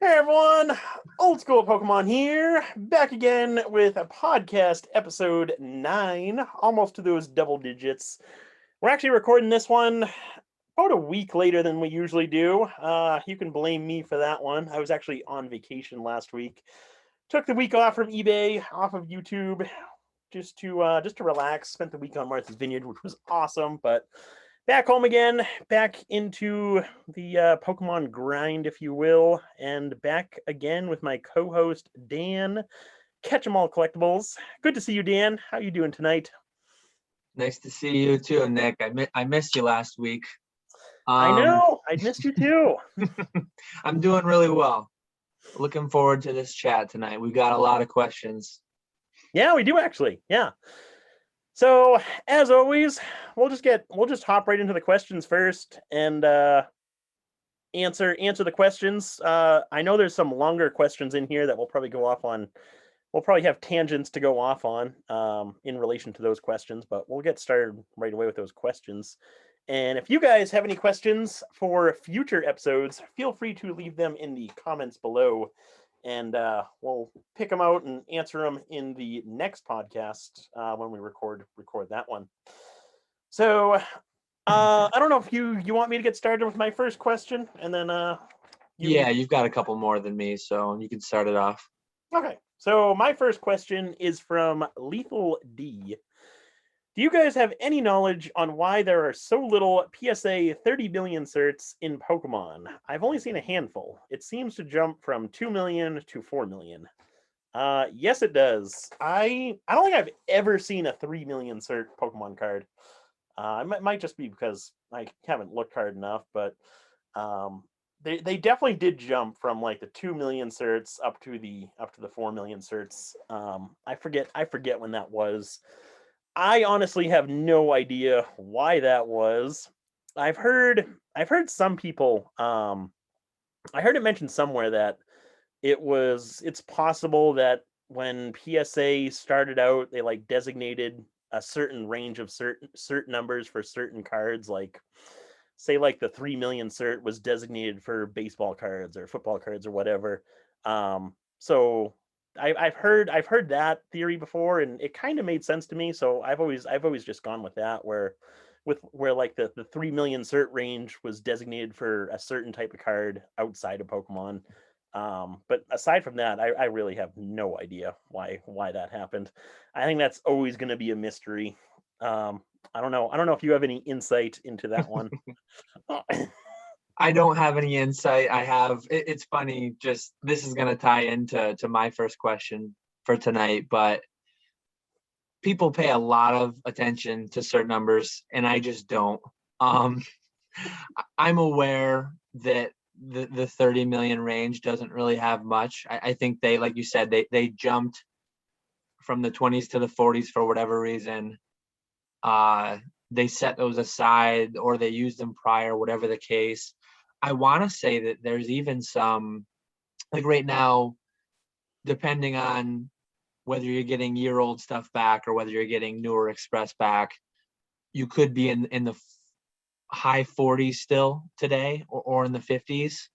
Hey everyone, Old School Pokemon here, back again with a podcast episode 9, almost to those double digits. We're actually recording this one about a week later than we usually do. You can blame me for that one. I was actually on vacation last week. Took the week off from eBay, off of YouTube, just to relax. Spent the week on Martha's Vineyard, which was awesome, but back home again, back into the Pokemon grind, if you will, and back again with my co-host, Dan, Catch 'em All Collectibles. Good to see you, Dan. How you doing tonight? Nice to see you too, Nick. I missed you last week. I know. I missed you too. I'm doing really well. Looking forward to this chat tonight. We've got a lot of questions. Yeah, we do actually. Yeah. So, as always, we'll just hop right into the questions first and answer the questions. I know there's some longer questions in here that we'll probably go off on. We'll probably have tangents to go off on in relation to those questions, but we'll get started right away with those questions. And if you guys have any questions for future episodes, feel free to leave them in the comments below, and we'll pick them out and answer them in the next podcast when we record that one. So I don't know if you want me to get started with my first question, and then you've got a couple more than me, so you can start it off. Okay. So my first question is from Lethal D. Do you guys have any knowledge on why there are so little PSA 30 million certs in Pokemon? I've only seen a handful. It seems to jump from 2 million to 4 million. Yes, it does. I don't think I've ever seen a 3 million cert Pokemon card. It might just be because I haven't looked hard enough, but they definitely did jump from like the 2 million certs up to the 4 million certs. I forget when that was. I honestly have no idea why that was. I've heard some people I heard it mentioned somewhere that it's possible that when PSA started out, they like designated a certain range of certain numbers for certain cards, like say like the 3 million cert was designated for baseball cards or football cards or whatever. So I've heard that theory before, and it kind of made sense to me. So I've always just gone with that, where like the 3 million cert range was designated for a certain type of card outside of Pokemon. But aside from that, I really have no idea why that happened. I think that's always going to be a mystery. I don't know if you have any insight into that one. I don't have any insight. It's funny, just this is going to tie into my first question for tonight, but people pay a lot of attention to certain numbers, and I just don't. I'm aware that the 30 million range doesn't really have much. I think they, like you said, they jumped from the 20s to the 40s for whatever reason. They set those aside, or they used them prior, whatever the case. I want to say that there's even some, like right now, depending on whether you're getting year-old stuff back or whether you're getting newer Express back, you could be in the high 40s still today, or in the 50s,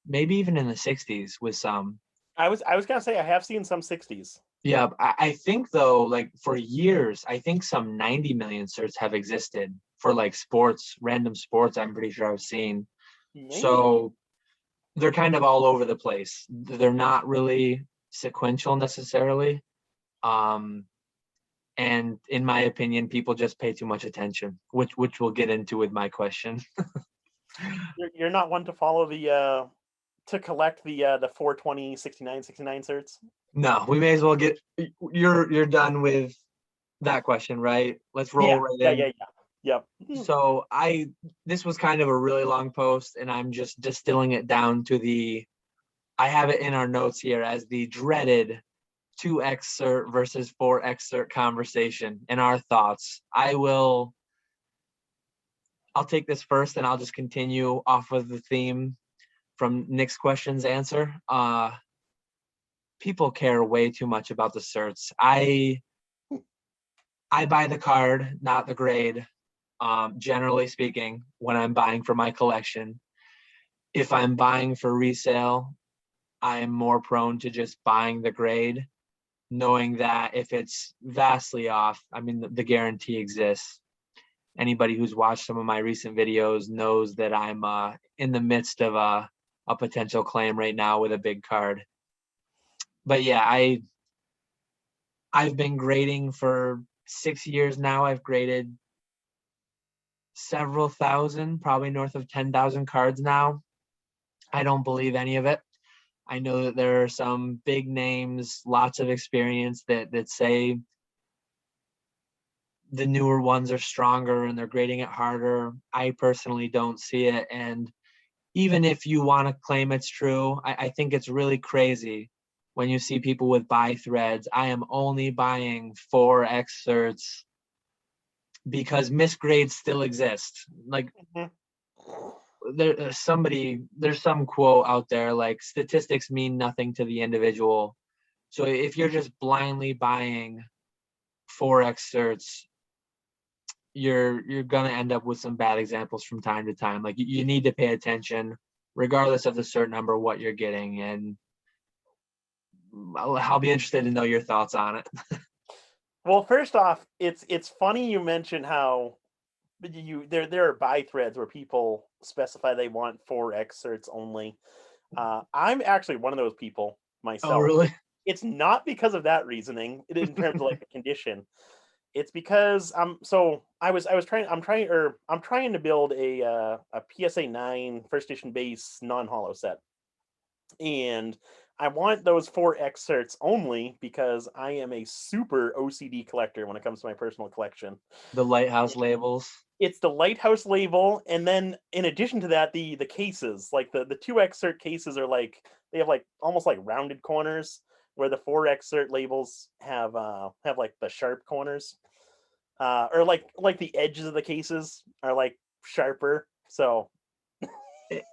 maybe even in the 60s with some. I was gonna say I have seen some 60s. Yeah, I think though, like for years, I think some 90 million certs have existed for like sports, random sports. I'm pretty sure I've seen. Maybe. So they're kind of all over the place. They're not really sequential necessarily. And in my opinion, people just pay too much attention, which we'll get into with my question. You're not one to follow the to collect the 420 69 certs? No, we may as well get you're done with that question, right? Let's roll right in. Yep. So this was kind of a really long post, and I'm just distilling it down to I have it in our notes here as the dreaded 2x cert versus 4x cert conversation and our thoughts. I'll take this first, and I'll just continue off of the theme from Nick's question's answer. People care way too much about the certs. I buy the card, not the grade. Generally speaking, when I'm buying for my collection. If I'm buying for resale, I am more prone to just buying the grade, knowing that if it's vastly off, I mean, the guarantee exists. Anybody who's watched some of my recent videos knows that I'm in the midst of a potential claim right now with a big card. But yeah, I've been grading for 6 years now. I've graded several thousand, probably north of 10,000 cards now. I don't believe any of it. I know that there are some big names, lots of experience that say the newer ones are stronger and they're grading it harder. I personally don't see it. And even if you want to claim it's true, I think it's really crazy when you see people with buy threads. I am only buying 4 excerpts because misgrades still exist. Like Mhm. there's some quote out there like statistics mean nothing to the individual. So if you're just blindly buying 4 excerpts, you're gonna end up with some bad examples from time to time. Like you need to pay attention regardless of the cert number what you're getting, and I'll be interested to know your thoughts on it. Well, first off, it's funny you mentioned how there are buy threads where people specify they want 4 excerpts only. I'm actually one of those people Oh, myself. really? It's not because of that reasoning in terms of like the condition. It's because so I'm trying to build a PSA 9 first edition base non-hollow set. And I want those 4 excerpts only because I am a super OCD collector when it comes to my personal collection. The lighthouse labels. It's the lighthouse label, and then in addition to that, the cases, like the 2 excerpt cases are like they have like almost like rounded corners, where the 4 excerpt labels have like the sharp corners. Or like the edges of the cases are like sharper. So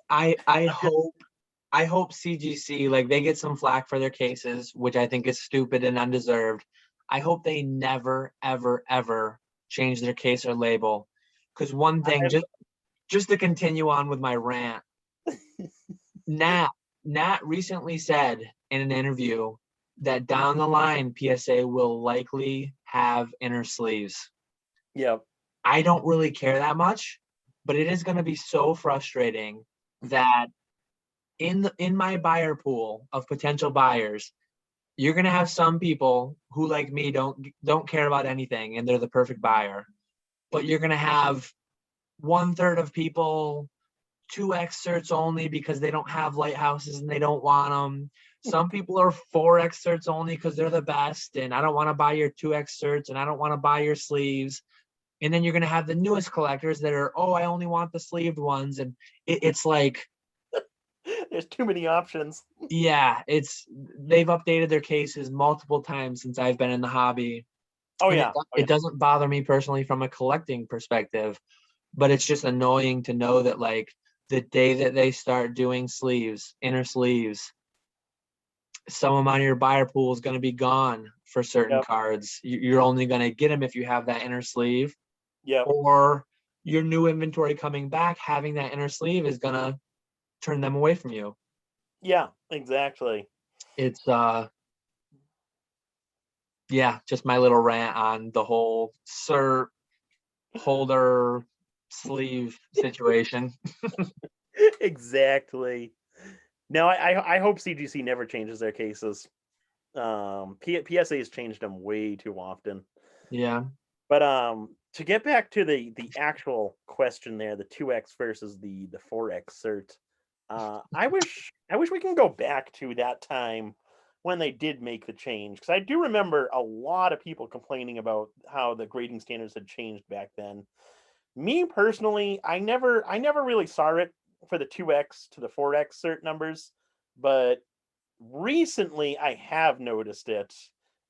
I I'm just hope CGC, like, they get some flack for their cases, which I think is stupid and undeserved. I hope they never, ever, ever change their case or label. Because one thing, I'm just to continue on with my rant, Nat Nat recently said in an interview that down the line PSA will likely have inner sleeves. yeah. I don't really care that much, but it is going to be so frustrating that in my buyer pool of potential buyers, you're going to have some people who, like me, don't care about anything and they're the perfect buyer. But you're going to have 1/3 of people 2 excerpts only because they don't have lighthouses and they don't want them. Some people are 4 excerpts only because they're the best, and I don't want to buy your 2 excerpts and I don't want to buy your sleeves. And then you're going to have the newest collectors that are, oh, I only want the sleeved ones. And it's like, There's too many options. yeah, they've updated their cases multiple times since I've been in the hobby. Oh And yeah. Oh it yeah. doesn't bother me personally from a collecting perspective, but it's just annoying to know that, like, the day that they start doing sleeves, inner sleeves, some amount of your buyer pool is going to be gone for certain Yep. cards. You're only going to get them if you have that inner sleeve, Yep. or your new inventory coming back having that inner sleeve is going to turn them away from you. Yeah. Exactly. It's yeah, just my little rant on the whole cert holder sleeve situation. Exactly. No, I hope CGC never changes their cases. PSA has changed them way too often. Yeah. But to get back to the actual question there, the 2x versus the 4x cert. I wish we can go back to that time when they did make the change, because I do remember a lot of people complaining about how the grading standards had changed back then. Me personally, I never really saw it for the 2x to the 4x cert numbers, but recently I have noticed it.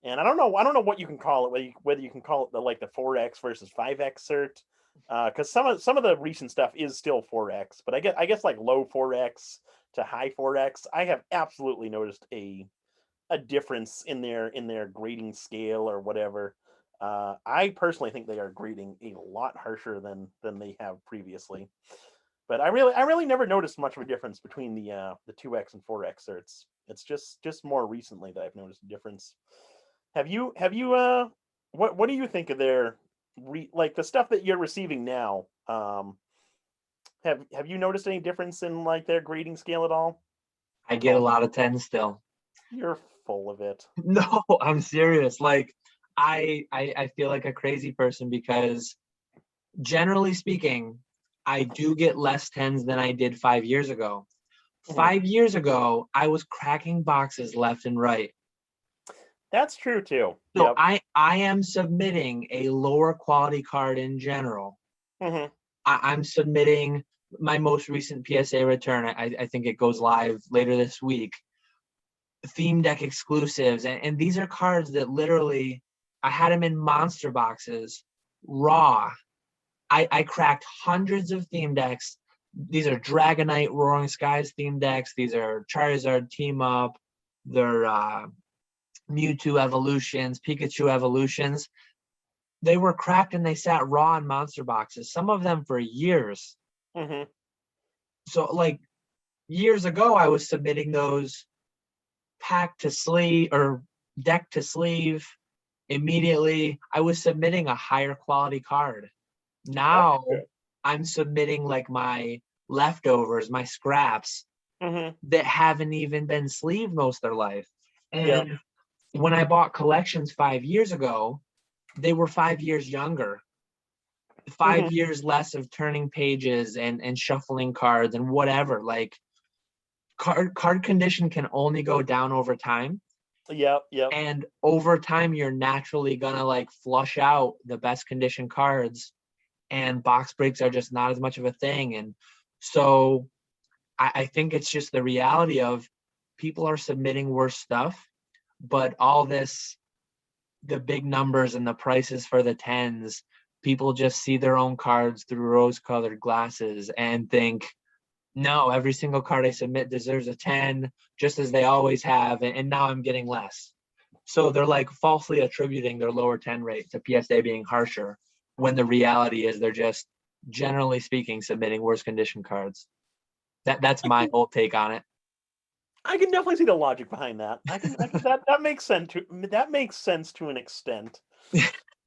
And I don't know what you can call it, whether you can call it the 4x versus 5x cert, because some of the recent stuff is still 4x, but I guess like low 4x to high 4x, I have absolutely noticed a difference in their grading scale or whatever. I personally think they are grading a lot harsher than they have previously. But I really never noticed much of a difference between the 2x and 4x certs. It's just more recently that I've noticed a difference. Have you what do you think of their like the stuff that you're receiving now? Have you noticed any difference in like their grading scale at all? I get a lot of 10s still. You're full of it. No, I'm serious. Like I feel like a crazy person because generally speaking, I do get less 10s than I did 5 years ago. Mhm. 5 years ago, I was cracking boxes left and right. That's true too. So Yep. I am submitting a lower quality card in general. Hmm. I'm submitting my most recent PSA return. I think it goes live later this week. Theme deck exclusives, and these are cards that literally I had them in monster boxes, raw. I cracked hundreds of theme decks. These are Dragonite Roaring Skies theme decks. These are Charizard Team Up. They're Mewtwo evolutions, Pikachu evolutions. They were cracked and they sat raw in monster boxes, some of them for years. Hmm. So like years ago, I was submitting those pack to sleeve or deck to sleeve immediately. I was submitting a higher quality card. That's Now true. I'm submitting like my leftovers, my scraps Hmm. that haven't even been sleeved most of their life. Yeah. And when I bought collections 5 years ago, they were 5 years younger, Hmm. 5 years less of turning pages and shuffling cards and whatever. Like card condition can only go down over time. Yep. Yep. And over time, you're naturally gonna like flush out the best condition cards, and box breaks are just not as much of a thing. And so I think it's just the reality of people are submitting worse stuff, but all this, the big numbers and the prices for the 10s, people just see their own cards through rose colored glasses and think, no, every single card I submit deserves a 10, just as they always have. And now I'm getting less. So they're like falsely attributing their lower 10 rate to PSA being harsher, when the reality is they're just, generally speaking, submitting worse condition cards. That's I my can, whole take on it. I can definitely see the logic behind that. I can that makes sense to an extent.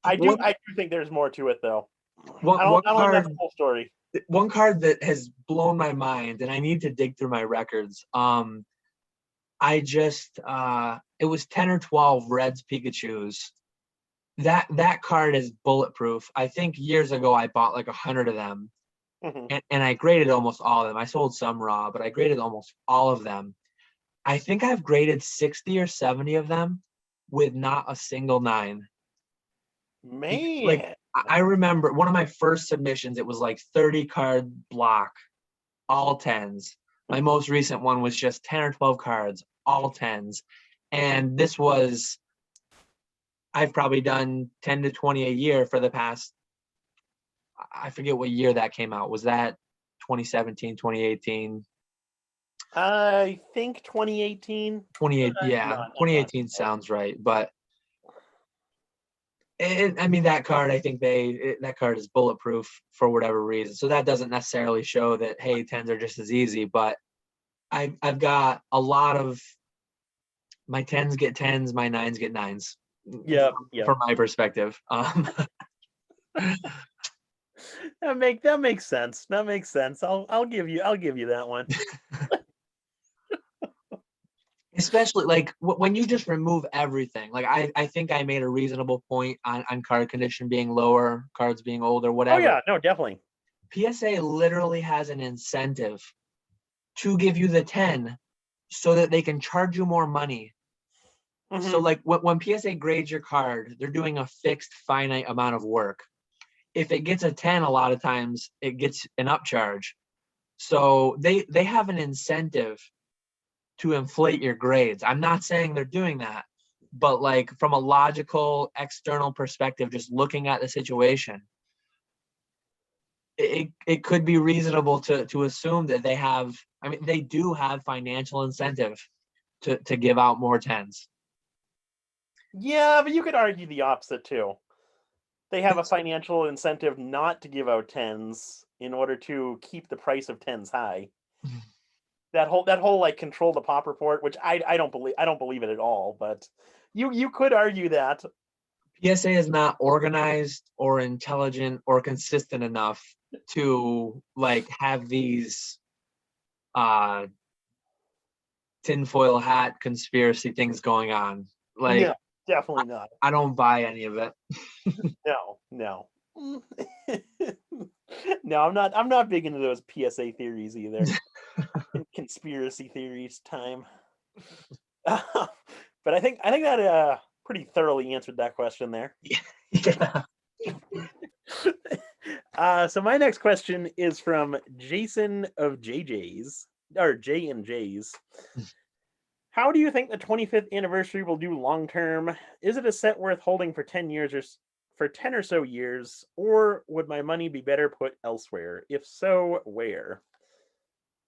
I do one I do think there's more to it though. one I don't think that's the whole story. one card that has blown my mind, and I need to dig through my records. I just it was 10 or 12 Reds Pikachus. That card is bulletproof. I think years ago I bought like 100 of them, Hmm. and I graded almost all of them. I sold some raw, but I graded almost all of them. I think I've graded 60 or 70 of them with not a single 9. Because like Man. I remember one of my first submissions, it was like 30 card block, all 10s. My most recent one was just 10 or 12 cards, all 10s. And this was, I've probably done 10 to 20 a year for the past, I forget what year that came out. Was that 2017, 2018? I think 2018. 28, yeah, I'm not 2018 sure. sounds right. But I mean, that card, I think that card is bulletproof for whatever reason. So that doesn't necessarily show that, hey, 10s are just as easy. But I've got a lot of my 10s get 10s, my 9s get 9s, Yep, yep. from my perspective. That makes sense. That makes sense. I'll give you that one. Especially like when you just remove everything. Like I think I made a reasonable point on card condition being lower, cards being older, Oh whatever. yeah, no, definitely. PSA literally has an incentive to give you the 10 so that they can charge you more money. So Hmm. like when PSA grades your card, they're doing a fixed finite amount of work. If it gets a 10, a lot of times it gets an upcharge. So they have an incentive to inflate your grades. I'm not saying they're doing that, but like from a logical external perspective, just looking at the situation, it could be reasonable to assume that they have, I mean, they do have financial incentive to give out more 10s. Yeah, but you could argue the opposite too. They have a financial incentive not to give out tens in order to keep the price of tens high. that whole like control the pop report, which I don't believe it at all. But you could argue that. PSA is not organized or intelligent or consistent enough to like have these uh tinfoil hat conspiracy things going on. Like No, definitely not. I don't buy any of it. No, no. No, I'm not big into those PSA theories either. Conspiracy theories time. But I think that pretty thoroughly answered that question there. Yeah. So my next question is from Jason of JJ's or J and J's. How do you think the 25th anniversary will do long term? Is it a set worth holding for 10 years or for 10 or so years, or would my money be better put elsewhere? If so, where?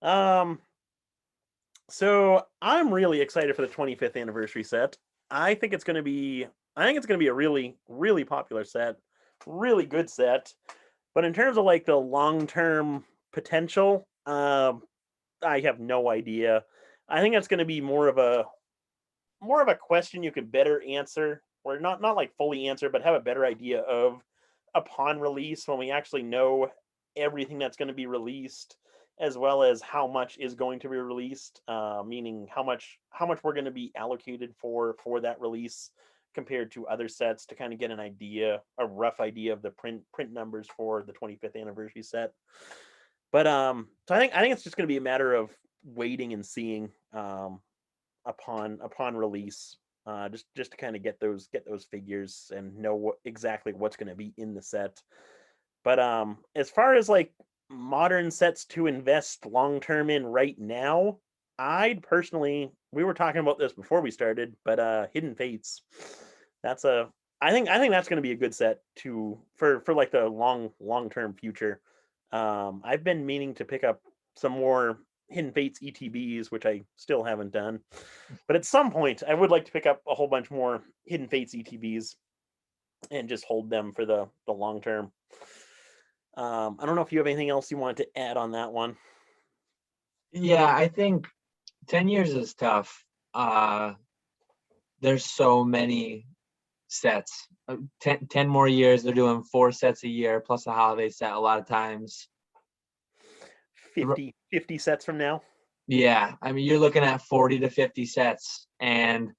Um, so I'm really excited for the 25th anniversary set. I think it's going to be a really really popular set, really good set. But in terms of like the long-term potential, I have no idea. I think that's going to be more of a question you could better answer, or not like fully answer, but have a better idea of upon release when we actually know everything that's going to be released, as well as how much is going to be released, meaning how much we're going to be allocated for that release compared to other sets, to kind of get a rough idea of the print numbers for the 25th anniversary set. But so I think it's just going to be a matter of waiting and seeing, upon release, just to kind of get those figures and know exactly what's going to be in the set. But as far as like modern sets to invest long term in right now, I'd personally, we were talking about this before we started, but Hidden Fates, that's a I think that's going to be a good set to for like the long term future. I've been meaning to pick up some more Hidden Fates ETBs, which I still haven't done. But at some point, I would like to pick up a whole bunch more Hidden Fates ETBs and just hold them for the long term. I don't know if you have anything else you wanted to add on that one. Yeah, I think 10 years is tough. There's so many sets. 10 more years, they're doing 4 sets a year plus a holiday set a lot of times. 50 sets from now. Yeah, I mean, you're looking at 40 to 50 sets, and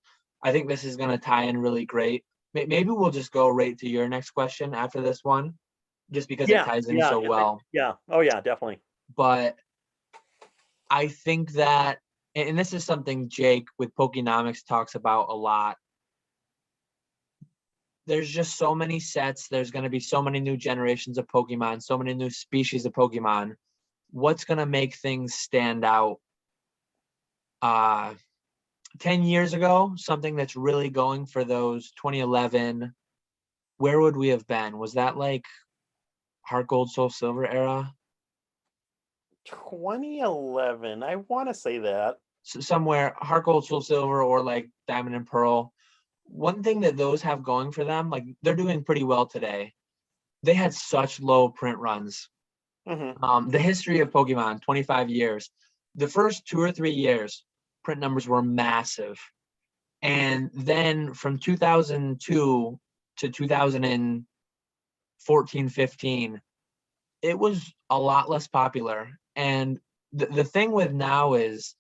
I think this is going to tie in really great. Maybe we'll just go right to your next question after this one, just because it Yeah, ties in yeah, so well. yeah. Oh yeah, definitely. But I think that, and this is something Jake with Pokenomics talks about a lot. There's just so many sets. There's going to be so many new generations of Pokemon, so many new species of Pokemon. What's going to make things stand out? 10 years ago, something that's really going for those 2011, where would we have been? Was that like Heart Gold, Soul Silver era? 2011. I want to say that. So somewhere Heart Gold, Soul Silver, or like Diamond and Pearl. One thing that those have going for them, like they're doing pretty well today. They had such low print runs. The history of Pokemon, 25 years. The first 2 or 3 years, print numbers were massive. And then from 2002 to 2014, 15, it was a lot less popular. And the thing with now is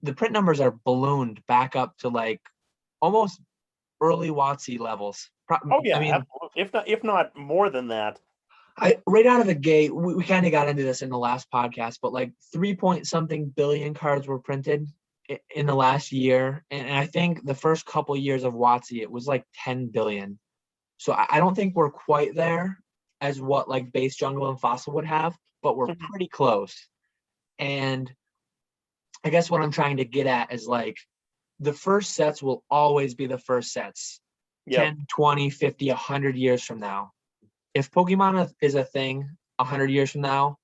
the print numbers are ballooned back up to like almost early WotC levels. Oh yeah, I mean, absolutely. If not more than that. right out of the gate, we kind of got into this in the last podcast, but like 3 something billion cards were printed in the last year. And I think the first couple years of WotC, it was like 10 billion. So I don't think we're quite there as what like base jungle and fossil would have, but we're pretty close. And I guess what I'm trying to get at is like the first sets will always be the first sets. Yep. 10, 20, 50, 100 years from now. If Pokemon is a thing 100 years from now,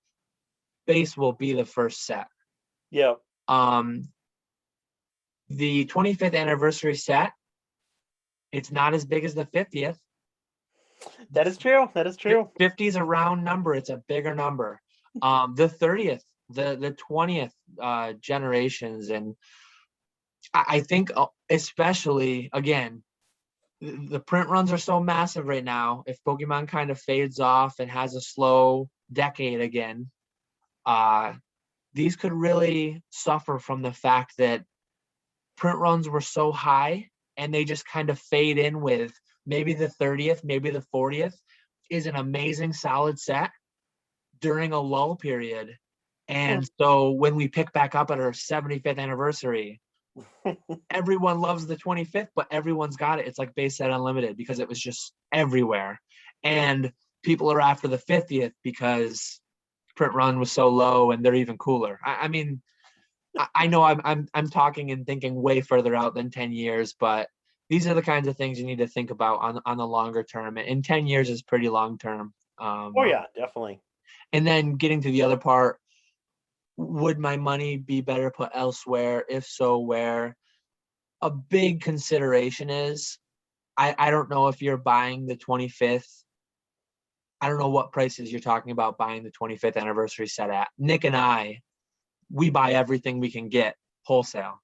base will be the first set. Yep. The 25th anniversary set, it's not as big as the 50th. That is true. 50 is a round number. It's a bigger number. The 30th the 20th generations. And I think especially, again, the print runs are so massive right now. If Pokemon kind of fades off and has a slow decade again, these could really suffer from the fact that print runs were so high and they just kind of fade in with maybe the 30th, maybe the 40th is an amazing solid set during a lull period. And so when we pick back up at our 75th anniversary, everyone loves the 25th, but everyone's got it. It's like base set unlimited because it was just everywhere. And people are after the 50th because print run was so low and they're even cooler. I mean, I know I'm talking and thinking way further out than 10 years, but these are the kinds of things you need to think about on the longer term. And 10 years is pretty long term. Oh yeah, definitely. And then getting to the other part, would my money be better put elsewhere? If so, where? A big consideration is, I don't know if you're buying the 25th. I don't know what prices you're talking about buying the 25th anniversary set at. Nick and I, we buy everything we can get wholesale.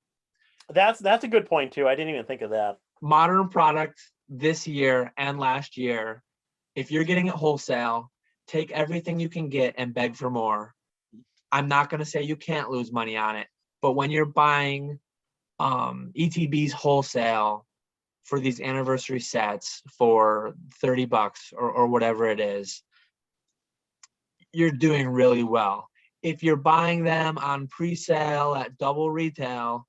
That's a good point too. I didn't even think of that. Modern product this year and last year, if you're getting it wholesale, take everything you can get and beg for more. I'm not going to say you can't lose money on it, but when you're buying ETBs wholesale for these anniversary sets for $30 or whatever it is, you're doing really well. If you're buying them on pre-sale at double retail,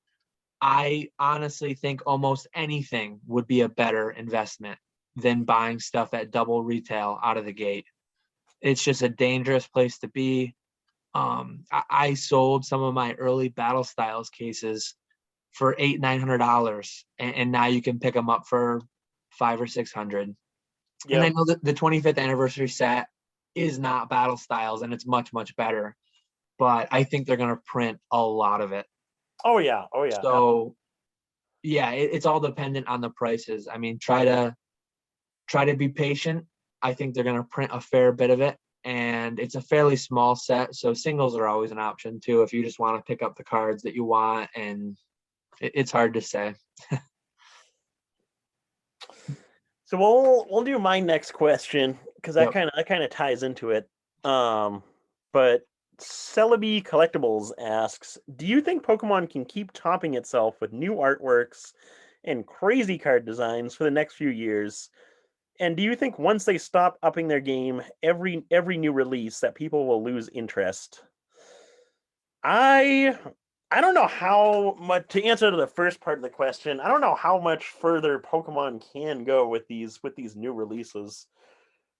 I honestly think almost anything would be a better investment than buying stuff at double retail out of the gate. It's just a dangerous place to be. I sold some of my early Battle Styles cases for $800-900, and now you can pick them up for $500 or $600. Yep. And I know that the 25th anniversary set is not Battle Styles, and it's much better, but I think they're going to print a lot of it. Oh yeah. So yeah, it's all dependent on the prices. I mean, try to be patient. I think they're going to print a fair bit of it, and it's a fairly small set, so singles are always an option too if you just want to pick up the cards that you want, and it's hard to say. So we'll do my next question because that kind of ties into it. But Celebi Collectibles asks, do you think Pokemon can keep topping itself with new artworks and crazy card designs for the next few years? And do you think once they stop upping their game, every new release, that people will lose interest? I don't know how much to answer to the first part of the question. I don't know how much further Pokemon can go with these new releases.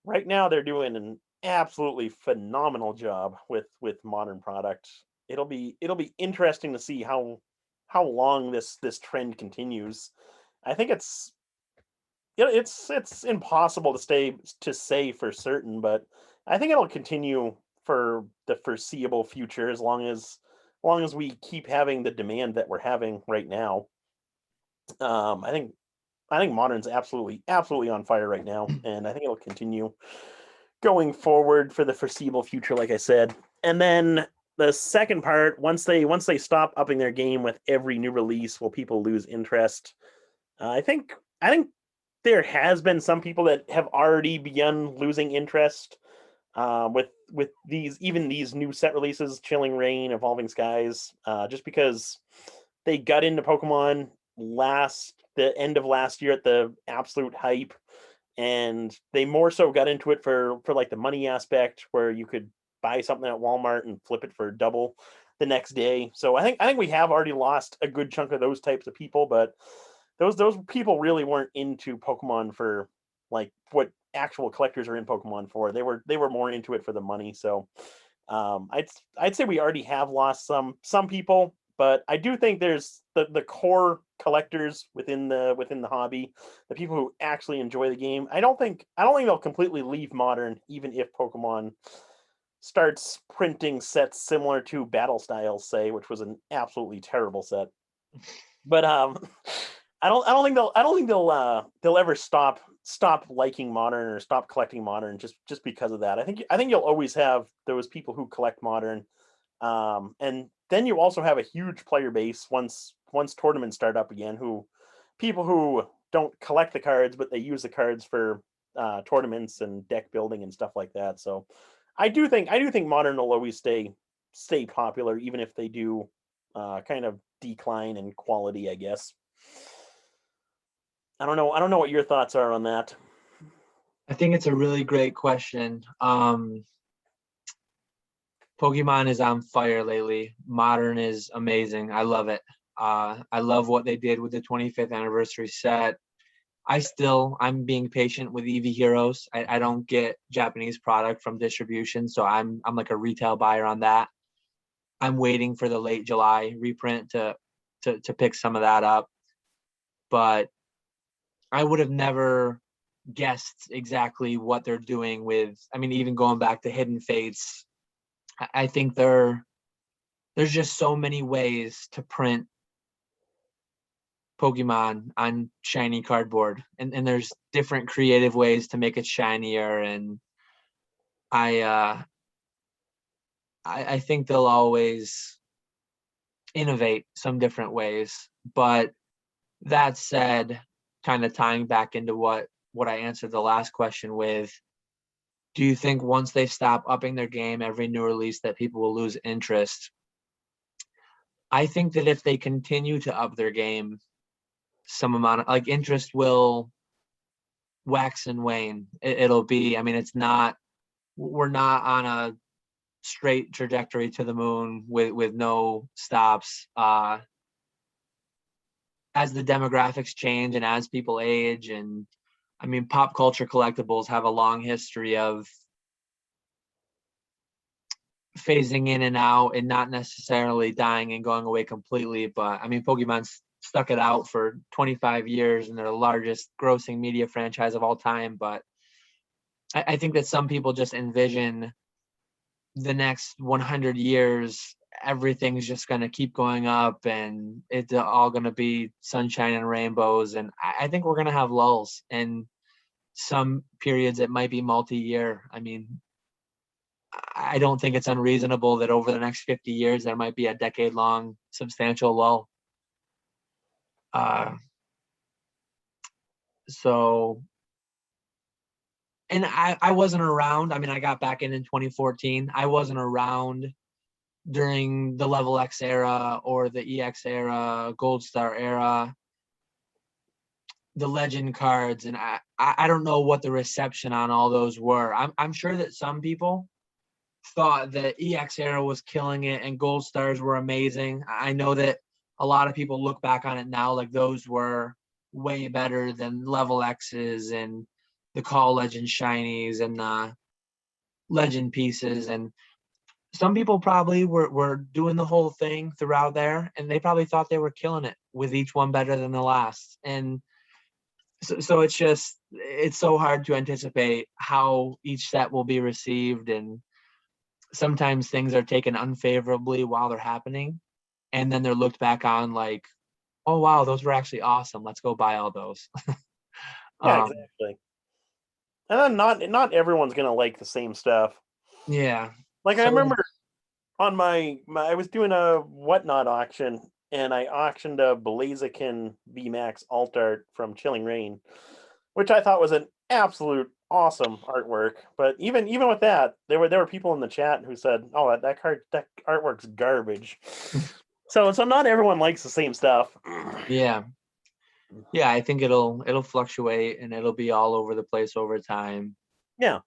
Right now they're doing an absolutely phenomenal job with modern product. It'll be interesting to see how long this trend continues. I think it's impossible to say for certain, but I think it'll continue for the foreseeable future as long as we keep having the demand that we're having right now. I think modern's absolutely on fire right now, and I think it'll continue going forward for the foreseeable future, like I said. And then the second part, once they stop upping their game with every new release, will people lose interest? I think there has been some people that have already begun losing interest with these new set releases, Chilling Reign, Evolving Skies, just because they got into Pokemon the end of last year at the absolute hype, and they more so got into it for like the money aspect, where you could buy something at Walmart and flip it for double the next day. So I think we have already lost a good chunk of those types of people, but those people really weren't into Pokemon for like what actual collectors are in Pokemon for. They were more into it for the money. So I'd say we already have lost some people, but I do think there's the core collectors within the hobby, the people who actually enjoy the game. I don't think they'll completely leave modern, even if Pokemon starts printing sets similar to Battle Styles, say, which was an absolutely terrible set. But I don't think they'll ever stop liking modern or stop collecting modern just because of that. I think you'll always have those people who collect modern, And then you also have a huge player base once tournaments start up again, who people who don't collect the cards, but they use the cards for tournaments and deck building and stuff like that. So I do think modern will always stay popular, even if they do kind of decline in quality, I guess. I don't know what your thoughts are on that. I think it's a really great question. Pokemon is on fire lately. Modern is amazing. I love it. I love what they did with the 25th anniversary set. I'm being patient with EV Heroes. I don't get Japanese product from distribution, so I'm like a retail buyer on that. I'm waiting for the late July reprint to pick some of that up. But I would have never guessed exactly what they're doing with, I mean, even going back to Hidden Fates, I think there's just so many ways to print Pokemon on shiny cardboard, and there's different creative ways to make it shinier, and I I think they'll always innovate some different ways. But that said, kind of tying back into what I answered the last question with, do you think once they stop upping their game every new release that people will lose interest? I think that if they continue to up their game, some amount of like interest will wax and wane. It'll be, I mean, we're not on a straight trajectory to the moon with no stops. As the demographics change and as people age, and I mean, pop culture collectibles have a long history of phasing in and out and not necessarily dying and going away completely. But I mean, Pokemon's stuck it out for 25 years and they're the largest grossing media franchise of all time. But I think that some people just envision the next 100 years, everything's just going to keep going up and it's all going to be sunshine and rainbows. And I think we're going to have lulls, and some periods it might be multi-year. I mean, I don't think it's unreasonable that over the next 50 years, there might be a decade-long substantial lull. So, and I wasn't around. I mean, I got back in 2014. I wasn't around during the Level X era or the EX era, Gold Star era, the Legend cards, and I don't know what the reception on all those were. I'm sure that some people thought that EX era was killing it and Gold Stars were amazing. I know that a lot of people look back on it now like those were way better than Level X's and the Call Legend Shinies and Legend pieces. And some people probably were doing the whole thing throughout there, and they probably thought they were killing it with each one better than the last. And so it's so hard to anticipate how each set will be received, and sometimes things are taken unfavorably while they're happening, and then they're looked back on like, oh wow, those were actually awesome, let's go buy all those. Yeah, um exactly. And then not everyone's gonna like the same stuff. yeah, Like I so remember on my I was doing a whatnot auction, and I auctioned a Blaziken VMAX alt art from Chilling Reign, which I thought was an absolute awesome artwork. But even with that, there were people in the chat who said, "Oh, that artwork's garbage." So not everyone likes the same stuff. yeah, I think it'll fluctuate and it'll be all over the place over time. Yeah.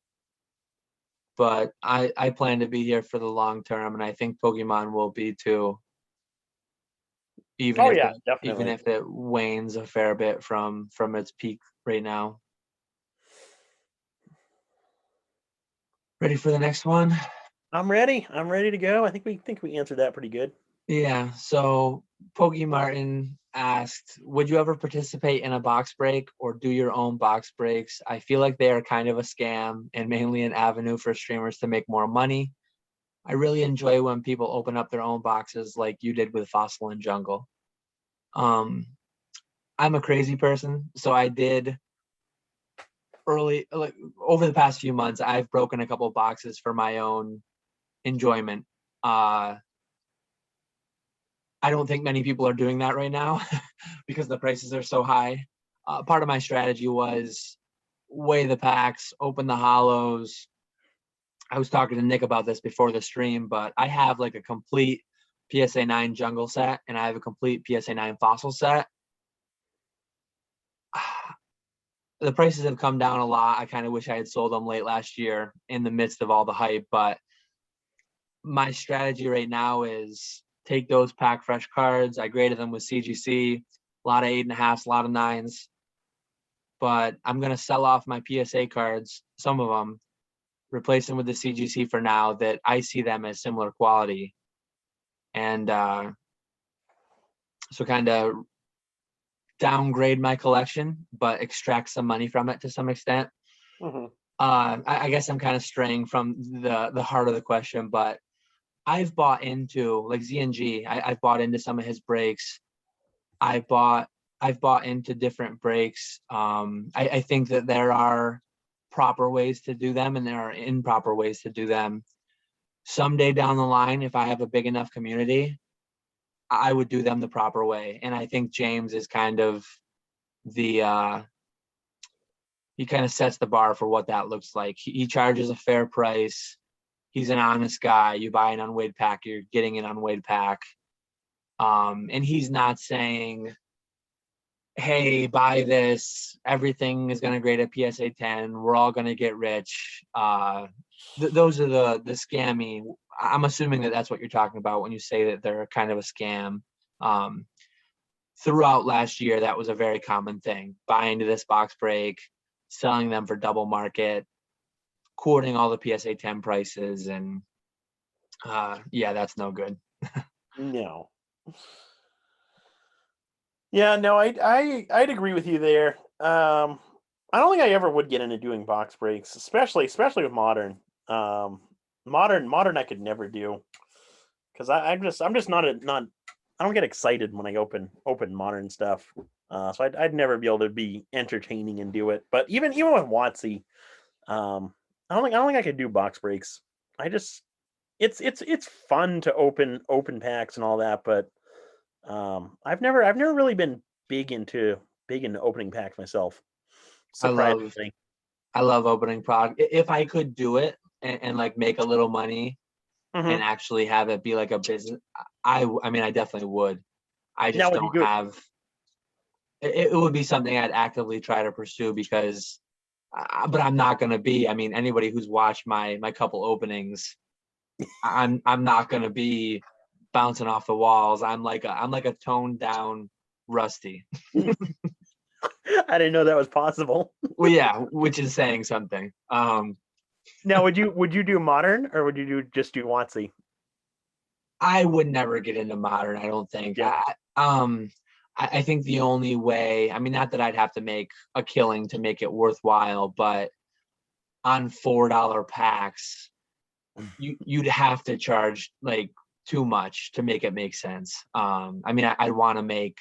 But I plan to be here for the long term, and I think Pokemon will be too, even Oh if yeah, even definitely. if it wanes a fair bit from its peak right now. Ready for the next one? I'm ready. I'm ready to go. I think we answered that pretty good. Yeah. So Pokey Martin asked, would you ever participate in a box break or do your own box breaks? I feel like they are kind of a scam and mainly an avenue for streamers to make more money. I really enjoy when people open up their own boxes like you did with Fossil and Jungle. Um, I'm a crazy person, so I did early, like over the past few months, I've broken a couple boxes for my own enjoyment. I don't think many people are doing that right now because the prices are so high. Part of my strategy was weigh the packs, open the hollows. I was talking to Nick about this before the stream, but I have like a complete PSA 9 jungle set and I have a complete PSA 9 fossil set. The prices have come down a lot. I kind of wish I had sold them late last year in the midst of all the hype, but my strategy right now is take those pack fresh cards. I graded them with CGC, a lot of 8.5s, a lot of 9s, but I'm going to sell off my PSA cards, some of them, replace them with the CGC for now that I see them as similar quality. And so kind of downgrade my collection, but extract some money from it to some extent. Mm-hmm. I guess I'm kind of straying from the heart of the question, but I've bought into like ZNG. I've bought into some of his breaks. I've bought into different breaks. I think that there are proper ways to do them and there are improper ways to do them. Someday down the line, if I have a big enough community, I would do them the proper way. And I think James is kind of the he kind of sets the bar for what that looks like. He charges a fair price. He's an honest guy. You buy an unweighed pack, you're getting an unweighed pack. And he's not saying, hey, buy this, everything is going to grade a PSA 10, we're all going to get rich. Those are the scammy. I'm assuming that that's what you're talking about when you say that they're kind of a scam. Throughout last year, that was a very common thing. Buying into this box break, selling them for double market, quoting all the PSA 10 prices, and yeah, that's no good. No. Yeah, no, I'd agree with you there. I don't think I ever would get into doing box breaks, especially with modern. Modern I could never do because I'm just not I don't get excited when I open modern stuff. So I'd never be able to be entertaining and do it. But even with WotC, I don't think I could do box breaks. I just it's fun to open packs and all that, but I've never really been big into opening packs myself. Surprisingly. I love opening product. If I could do it and like make a little money Mm-hmm. and actually have it be like a business, I mean, I definitely would. I just Now, would you don't do it? have. It would be something I'd actively try to pursue because, but I'm not going to be. I mean, anybody who's watched my couple openings, I'm not going to be bouncing off the walls. I'm like a toned down Rusty. I didn't know that was possible. Well, yeah, which is saying something. Now, would you do modern or would you just do WotC? I would never get into modern. I don't think. Yeah. I think the only way. I mean, not that I'd have to make a killing to make it worthwhile, but on $4 packs, you'd have to charge like too much to make it make sense. I mean, I'd want to make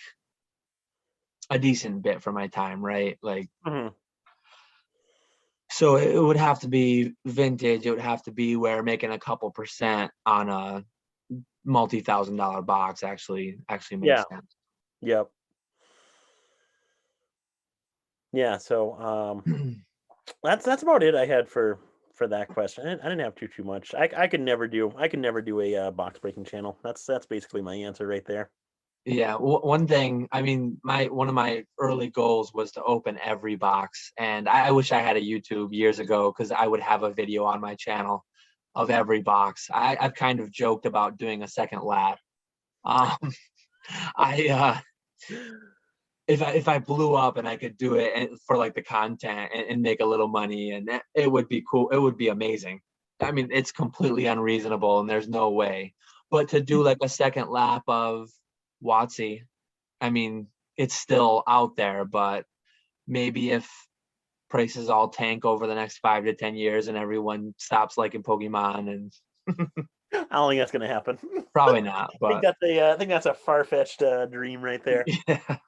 a decent bit for my time, right? Like, Mm-hmm. so it would have to be vintage. It would have to be where making a couple percent on a multi-$1,000 box actually makes sense. Yep. Yeah. So that's about it I had for that question. I didn't have too much. I could never do a box breaking channel. That's basically my answer right there. Yeah, one thing, I mean, one of my early goals was to open every box, and I wish I had a YouTube years ago because I would have a video on my channel of every box. I've kind of joked about doing a second lap. I if I blew up and I could do it for like the content and make a little money, and it would be cool. It would be amazing. I mean, it's completely unreasonable, and there's no way. But to do like a second lap of WotC, I mean, it's still out there, but maybe if prices all tank over the next 5 to 10 years and everyone stops liking Pokemon, and I don't think that's gonna happen. probably not, but I think that's a far-fetched dream right there. yeah.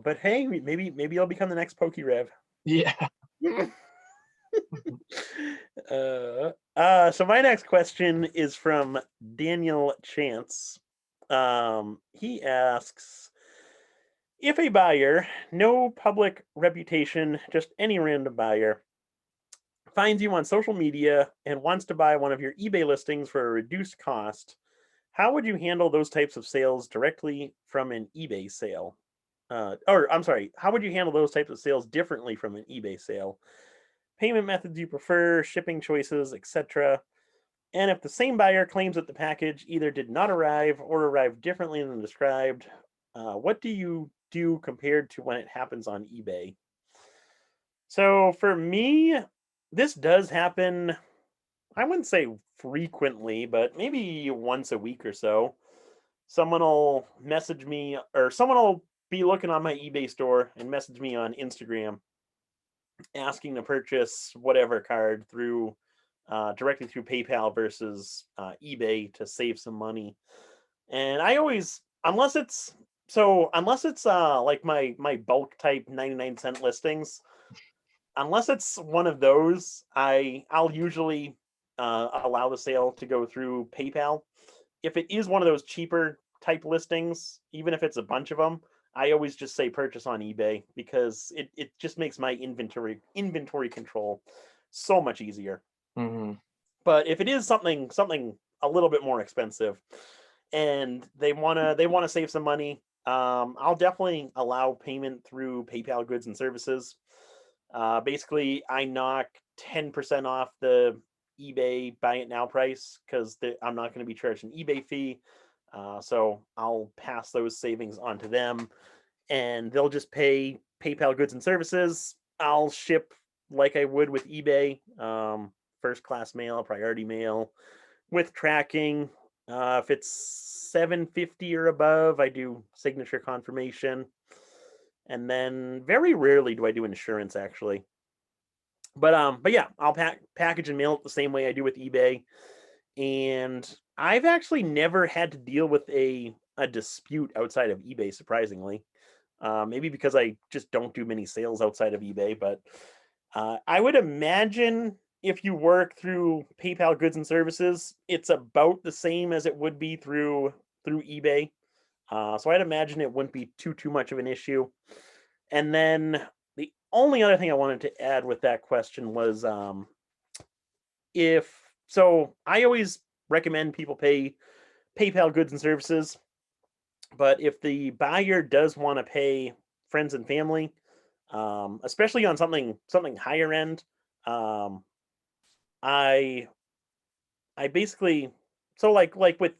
But hey, maybe I'll become the next PokeRev. Yeah. So my next question is from Daniel Chance. He asks, if a buyer, no public reputation, just any random buyer, finds you on social media and wants to buy one of your eBay listings for a reduced cost, how would you handle those types of sales directly from an eBay sale? Or I'm sorry, how would you handle those types of sales differently from an eBay sale? Payment methods you prefer, shipping choices, etc. And if the same buyer claims that the package either did not arrive or arrived differently than described, what do you do compared to when it happens on eBay? So for me, this does happen, I wouldn't say frequently, but maybe once a week or so. Someone will message me, or someone will be looking on my eBay store and message me on Instagram asking to purchase whatever card through directly through PayPal versus eBay to save some money. And I always, unless it's like my bulk type 99 cent listings, unless it's one of those, I'll usually allow the sale to go through PayPal. If it is one of those cheaper type listings, even if it's a bunch of them, I always just say purchase on eBay because it just makes my inventory control so much easier. Mm-hmm. But if it is something a little bit more expensive and they wanna save some money, I'll definitely allow payment through PayPal goods and services. Basically, I knock 10% off the eBay buy it now price because I'm not going to be charged an eBay fee. So I'll pass those savings on to them and they'll just pay PayPal goods and services. I'll ship like I would with eBay, first class mail, priority mail with tracking. If it's 750 or above, I do signature confirmation. And then very rarely do I do insurance actually. But yeah, I'll package and mail it the same way I do with eBay. And I've actually never had to deal with a dispute outside of eBay, surprisingly. Maybe because I just don't do many sales outside of eBay, but I would imagine if you work through PayPal goods and services, it's about the same as it would be through eBay. So I'd imagine it wouldn't be too much of an issue. And then the only other thing I wanted to add with that question was if so, I always recommend people pay PayPal goods and services, but if the buyer does want to pay friends and family, especially on something higher end, um, I I basically like with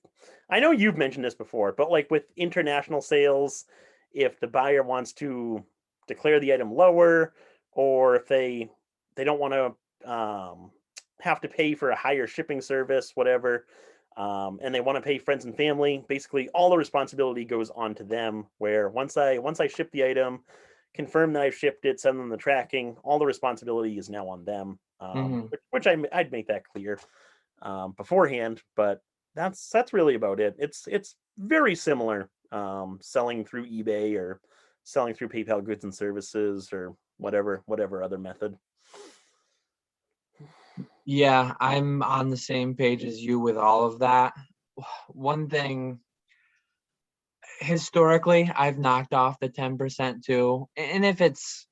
I know you've mentioned this before, but like with international sales, if the buyer wants to declare the item lower, or if they don't want to have to pay for a higher shipping service, whatever, and they want to pay friends and family, basically all the responsibility goes on to them. Where once I ship the item, confirm that I've shipped it, send them the tracking, all the responsibility is now on them. Mm-hmm. Which I'd make that clear beforehand, but that's really about it. It's very similar selling through eBay or selling through PayPal goods and services or whatever other method. Yeah, I'm on the same page as you with all of that. One thing, historically, I've knocked off the 10% too. And if it's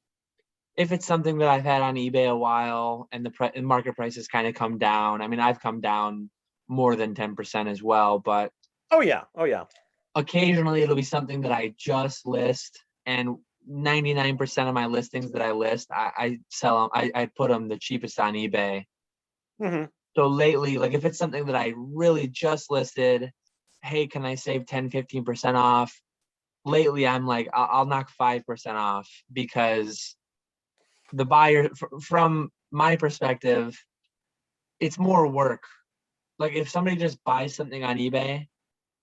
something that I've had on eBay a while and the market price has kind of come down, I mean, I've come down more than 10% as well, but Oh yeah. occasionally it'll be something that I just list, and 99% of my listings that I list, I sell them, I put them the cheapest on eBay. Hmm. So lately, like if it's something that I really just listed, hey, can I save 10-15% off? Lately, I'm like, I'll knock 5% off because the buyer, from my perspective, it's more work. Like if somebody just buys something on eBay,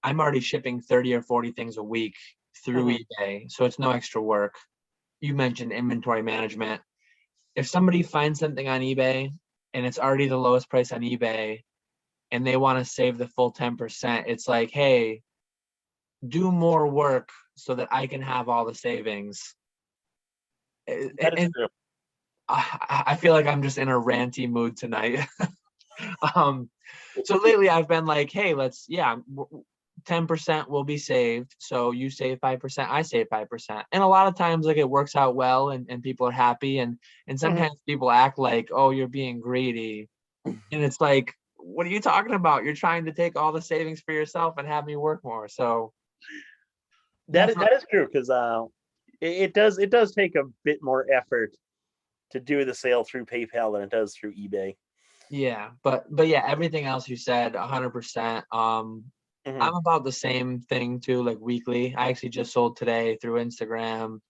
I'm already shipping 30 or 40 things a week through Hmm. eBay. So it's no extra work. You mentioned inventory management. If somebody finds something on eBay and it's already the lowest price on eBay and they want to save the full 10%, it's like, hey, do more work so that I can have all the savings. That is And true. I feel like I'm just in a ranty mood tonight. So lately I've been like, hey, 10% will be saved. So you save 5%, I save 5%. And a lot of times like it works out well and people are happy. And Mhm. sometimes people act like, oh, you're being greedy. And it's like, what are you talking about? You're trying to take all the savings for yourself and have me work more. So That definitely, that is true because it does take a bit more effort to do the sale through PayPal than it does through eBay. yeah. But yeah, everything else you said, 100%. Hmm. I'm about the same thing too, like weekly. I actually just sold today through Instagram.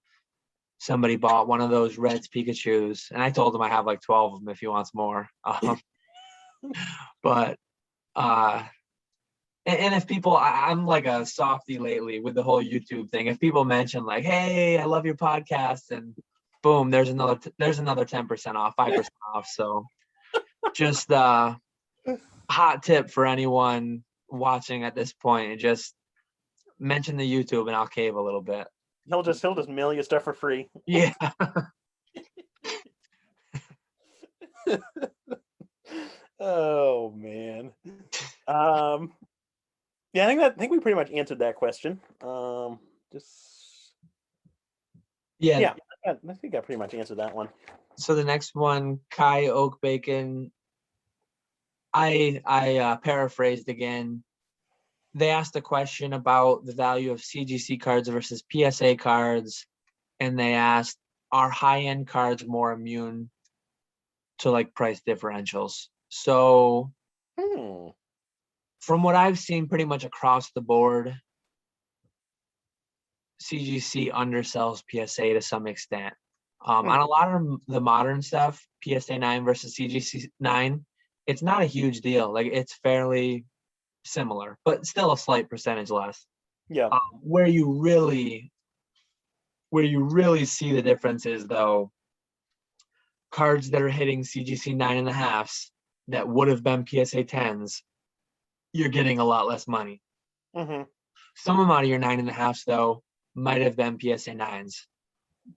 Somebody bought one of those Reds Pikachus, and I told him I have like 12 of them if he wants more. But uh, and if people, I'm like a softie lately with the whole YouTube thing. If people mention like, "Hey, I love your podcast," and boom, there's another 10% off, 5% off. So just hot tip for anyone watching at this point: just mention the YouTube, and I'll cave a little bit. He'll just mail you stuff for free. Yeah. Oh man. Um, yeah, I think we pretty much answered that question. Just Yeah. yeah, I think I pretty much answered that one. So the next one, Kai Oak Bacon. I paraphrased again. They asked a question about the value of CGC cards versus PSA cards, and they asked, are high-end cards more immune to like price differentials? So Hmm. from what I've seen pretty much across the board, CGC undersells PSA to some extent. Hmm. On a lot of the modern stuff, PSA 9 versus CGC 9, it's not a huge deal. Like it's fairly similar, but still a slight percentage less. Yeah. Where you really see the difference is though cards that are hitting CGC 9.5s that would have been PSA 10s, you're getting a lot less money. Hmm. Some amount of your 9.5s though might have been PSA 9s.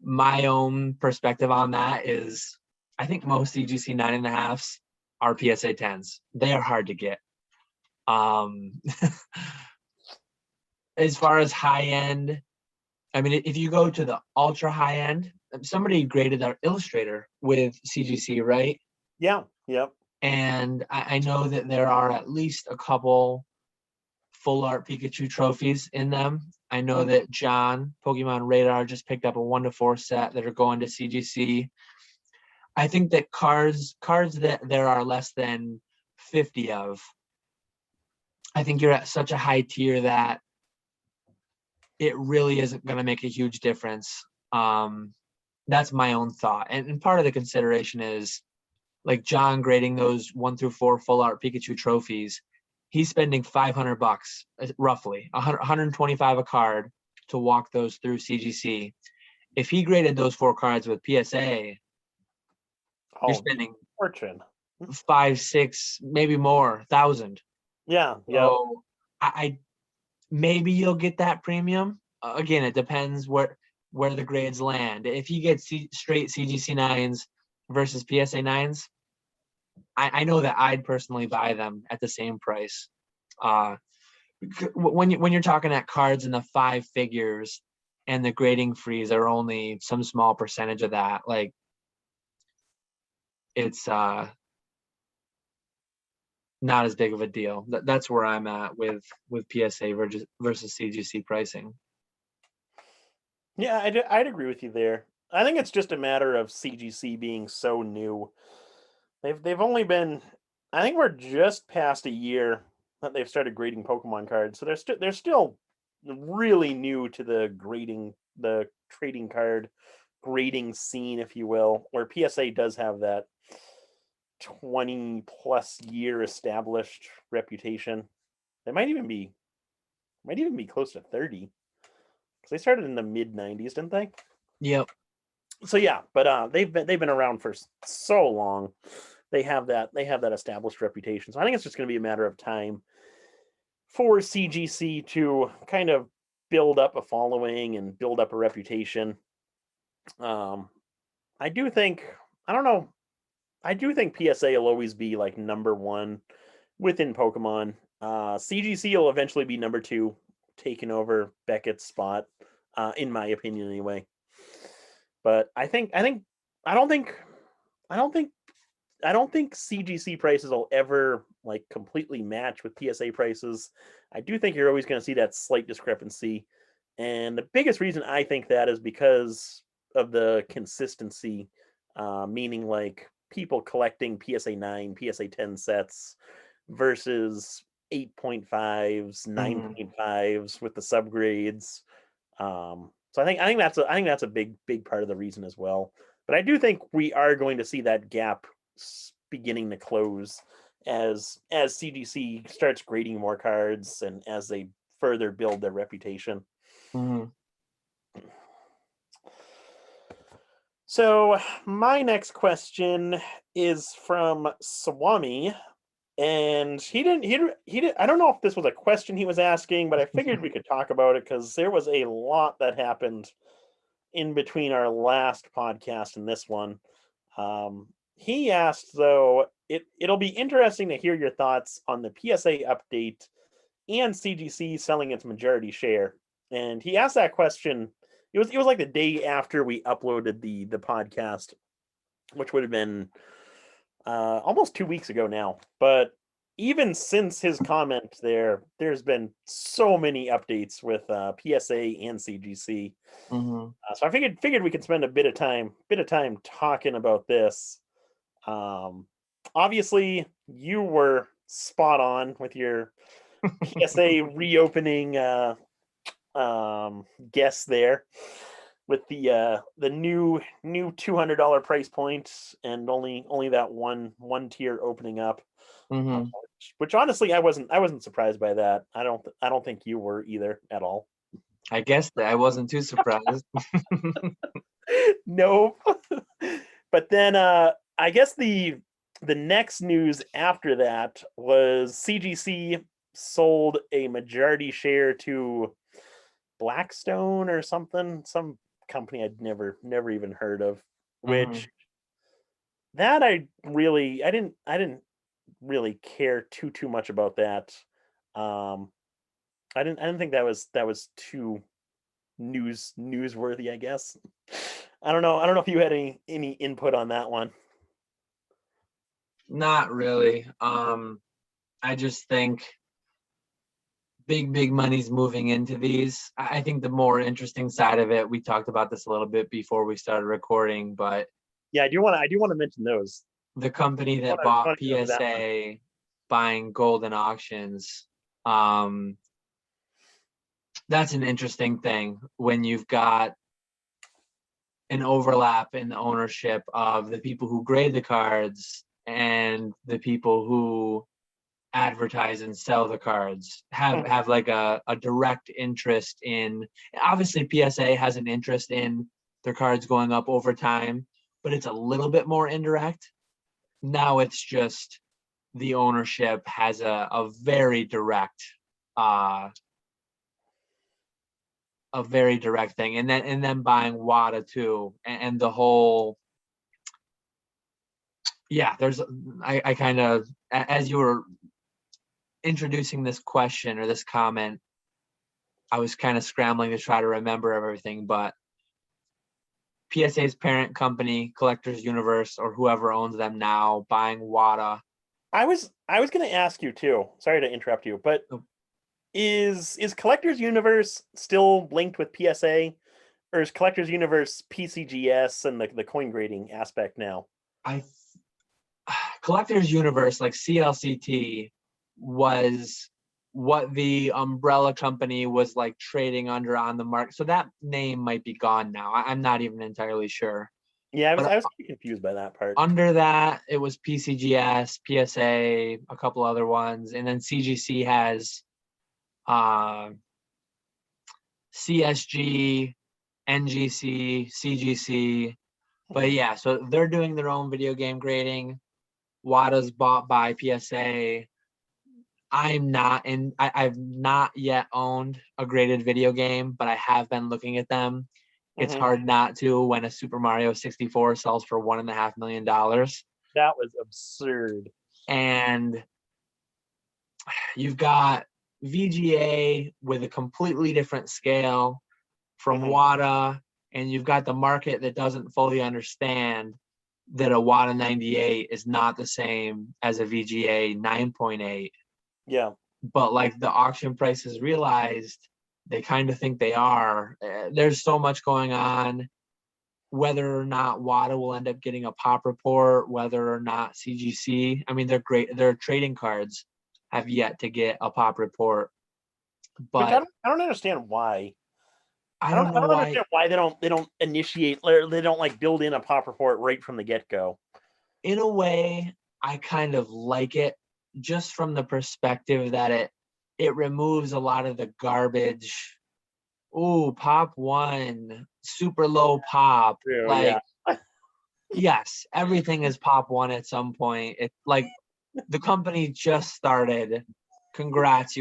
My own perspective on that is I think most CGC 9.5s are PSA 10s. They are hard to get. Um, as far as high end, I mean, if you go to the ultra high end, somebody graded our Illustrator with CGC, right? Yeah. Yep. And I know that there are at least a couple full art Pikachu trophies in them. I know that John, Pokemon Radar, just picked up a 1-to-4 set that are going to CGC. I think that cards that there are less than 50 of, I think you're at such a high tier that it really isn't going to make a huge difference. That's my own thought. And part of the consideration is like John grading those 1-through-4 full art Pikachu trophies. He's spending $500 roughly, 125 a card to walk those through CGC. If he graded those 4 cards with PSA, you're Oh, spending fortune. 5, 6, maybe more thousand. Yeah. Yep. So I maybe you'll get that premium. Again, it depends where the grades land. If you get straight CGC 9s versus PSA 9s, I know that I'd personally buy them at the same price. Uh, when you're talking at cards in the 5 figures and the grading fees are only some small percentage of that, like it's not as big of a deal. That's where I'm at with PSA versus CGC pricing. Yeah, I'd agree with you there. I think it's just a matter of CGC being so new. They've only been, I think we're just past a year that they've started grading Pokemon cards, so they're still really new to the trading card grading scene, if you will. Where PSA does have that 20+ year established reputation. They might even be close to 30 because they started in the mid '90s, didn't they? Yep. So yeah, but they've been around for so long. They have that established reputation. So I think it's just going to be a matter of time for CGC to kind of build up a following and build up a reputation. Um, I do think I don't know. I do think PSA will always be like number one within Pokemon. CGC will eventually be number two, taking over Beckett's spot, in my opinion, anyway. But I don't think, I don't think, I don't think CGC prices will ever like completely match with PSA prices. I do think you're always going to see that slight discrepancy, and the biggest reason I think that is because of the consistency, meaning like people collecting PSA 9, PSA 10 sets versus 8.5s, Mhm. 9.5s with the subgrades. So I think that's a big part of the reason as well. But I do think we are going to see that gap beginning to close as CGC starts grading more cards and as they further build their reputation. Mhm. So my next question is from Swami, and he didn't. I don't know if this was a question he was asking, but I figured we could talk about it because there was a lot that happened in between our last podcast and this one. He asked though, it'll be interesting to hear your thoughts on the PSA update and CGC selling its majority share. And he asked that question. It was like the day after we uploaded the podcast, which would have been almost 2 weeks ago now. But even since his comment there's been so many updates with PSA and CGC. Mhm. So I figured we could spend a bit of time talking about this. Um, Obviously, you were spot on with your PSA reopening guess there with the new $200 price point and only that one tier opening up. Mhm. Which honestly I wasn't surprised by that. I don't think you were either at all. I guess that I wasn't too surprised. Nope. But then I guess the next news after that was CGC sold a majority share to Blackstone or something, some company I'd never even heard of, which Mhm. that I didn't really care too much about that. Um I didn't think that was too newsworthy, I guess. I don't know if you had any input on that one. Not really. I just think big money's moving into these. I think the more interesting side of it, we talked about this a little bit before we started recording, but Yeah, I do want to mention those. the company I want that to bought want to get into that one. PSA buying golden auctions, um, that's an interesting thing when you've got an overlap in the ownership of the people who grade the cards and the people who advertise and sell the cards Mhm. have like a direct interest in. Obviously PSA has an interest in their cards going up over time, but it's a little bit more indirect. Now it's just the ownership has uh a very direct thing, and then buying WADA too, and the whole. Yeah, there's I kind of, as you were introducing this question or this comment, I was kind of scrambling to try to remember everything, but PSA's parent company, Collectors Universe, or whoever owns them now, buying WADA. I was going to ask you too. Sorry to interrupt you, but Oh, is Collectors Universe still linked with PSA, or is Collectors Universe PCGS and the coin grading aspect now? I Collectors Universe, like CLCT, was what the umbrella company was like trading under on the market. So that name might be gone now. I'm not even entirely sure. Yeah, I was But I was confused by that part. under that, it was PCGS, PSA, a couple other ones, and then CGC has uh, CSG, NGC, CGC. But Mhm. yeah, so they're doing their own video game grading. WADA's bought by PSA. I've not yet owned a graded video game, but I have been looking at them. It's Mhm. hard not to when a Super Mario 64 sells for $1.5 million. That was absurd. And you've got VGA with a completely different scale from WADA, and you've got the market that doesn't fully understand that a WADA 98 is not the same as a VGA 9.8. Yeah. But like the auction prices realized, they kind of think they are. There's so much going on. Whether or not WADA will end up getting a pop report, whether or not CGC, I mean, they're great. Their trading cards have yet to get a pop report. Which But I don't understand why. I don't I know don't why. understand why they don't initiate, or they don't like build in a pop report right from the get go. In a way, I kind of like it, just from the perspective that it removes a lot of the garbage. Ooh, pop one, super low pop. True, yeah. Like, yes, everything is pop one at some point. It's like the company just started. Congrats,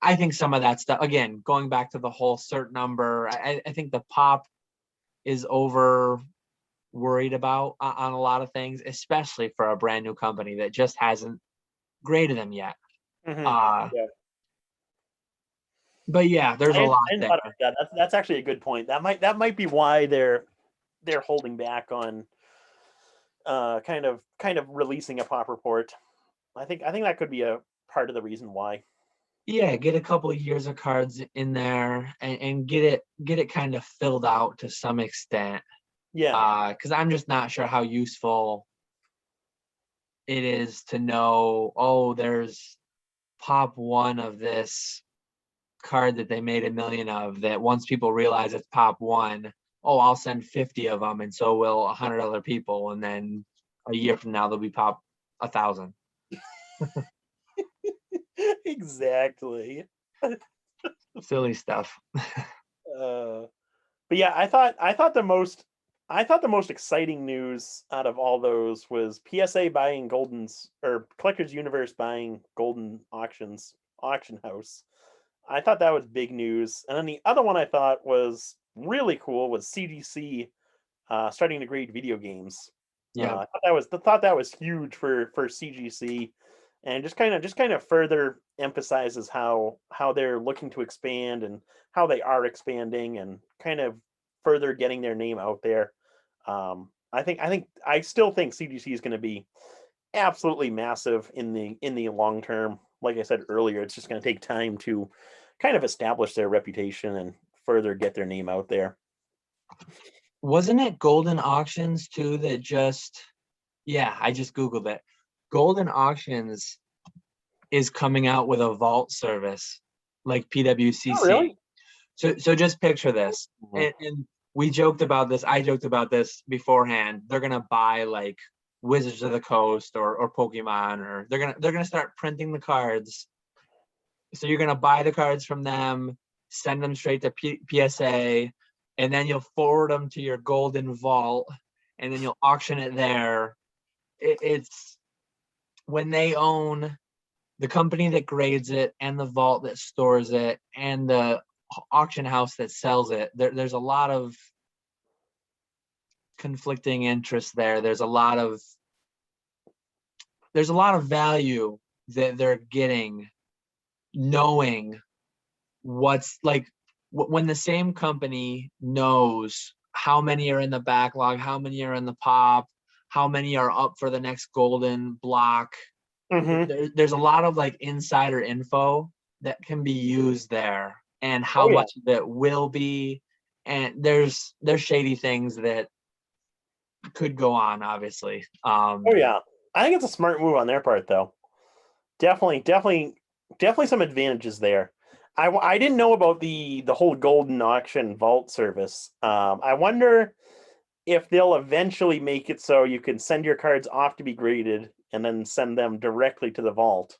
I think some of that stuff, again, going back to the whole cert number, I think the pop is over worried about on a lot of things, especially for a brand new company that just hasn't graded them yet. Yeah. But yeah, there's a lot I hadn't there. thought about that. That's actually a good point. That might be why they're holding back on kind of releasing a pop report. I think that could be a part of the reason why. Yeah, get a couple of years of cards in there and get it kind of filled out to some extent. Yeah. Because I'm just not sure how useful it is to know, oh, there's pop one of this card that they made 1 million of, that once people realize it's pop one, oh, I'll send 50 of them, and so will 100 other people, and then a year from now they'll be pop 1,000. Exactly. Silly stuff. But yeah, I thought the most exciting news out of all those was PSA buying Golden's, or Collectors Universe buying Golden auction house. I thought that was big news. And then the other one I thought was really cool was CGC starting to grade video games. Yeah. I thought that was huge for CGC, and just kind of further emphasizes how they're looking to expand and how they are expanding, and kind of further getting their name out there. I still think CGC is going to be absolutely massive in the long term. Like I said earlier, it's just going to take time to kind of establish their reputation and further get their name out there. Wasn't it Golden Auctions too that just, yeah, I just Googled it. Golden Auctions is coming out with a vault service like PWCC. Oh, really? So just picture this. And we joked about this. I joked about this beforehand. They're going to buy like Wizards of the Coast or Pokemon, or they're going to start printing the cards. So you're going to buy the cards from them, send them straight to PSA, and then you'll forward them to your Golden Vault, and then you'll auction it there. It's when they own the company that grades it, and the vault that stores it, and the auction house that sells it. There's a lot of conflicting interests there. There's a lot of value that they're getting, knowing what's like when the same company knows how many are in the backlog, how many are in the pop, how many are up for the next golden block. There's a lot of like insider info that can be used there, and how much of it will be. And there's shady things that could go on, obviously. I think it's a smart move on their part, though. Definitely some advantages there. I didn't know about the whole Golden Auction Vault service. I wonder if they'll eventually make it so you can send your cards off to be graded and then send them directly to the vault.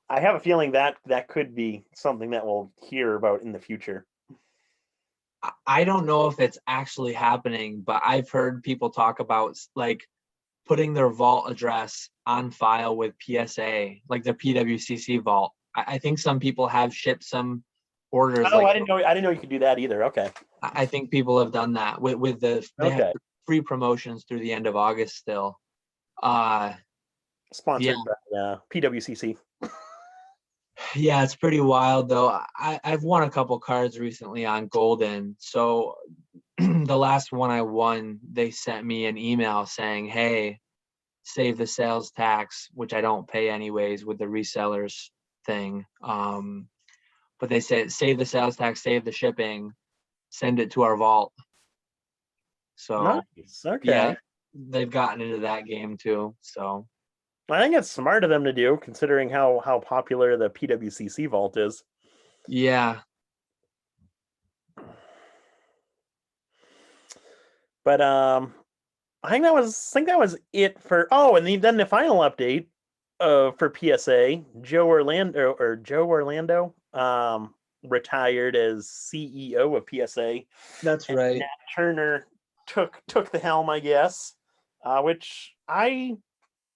I have a feeling that could be something that we'll hear about in the future. I don't know if it's actually happening, but I've heard people talk about like putting their vault address on file with PSA, like the PWCC vault. I think some people have shipped some orders. Oh, like, I didn't know you could do that either. Okay. I think people have done that with they have free promotions through the end of August still. Uh, yeah, Sponsored by PWCC. yeah, it's pretty wild though. I've won a couple cards recently on Golden. So the last one I won, they sent me an email saying, "Hey, save the sales tax," which I don't pay anyways with the resellers thing. But they said, "Save the sales tax, save the shipping, send it to our vault." So Nice. yeah, Okay. they've gotten into that game too. So I think it's smart of them to do, considering how popular the PWCC vault is. yeah, But I think that was it for. Oh, and then the final update for PSA, Joe Orlando retired as CEO of PSA, that's and right. Nat Turner took the helm, I guess. Which I'm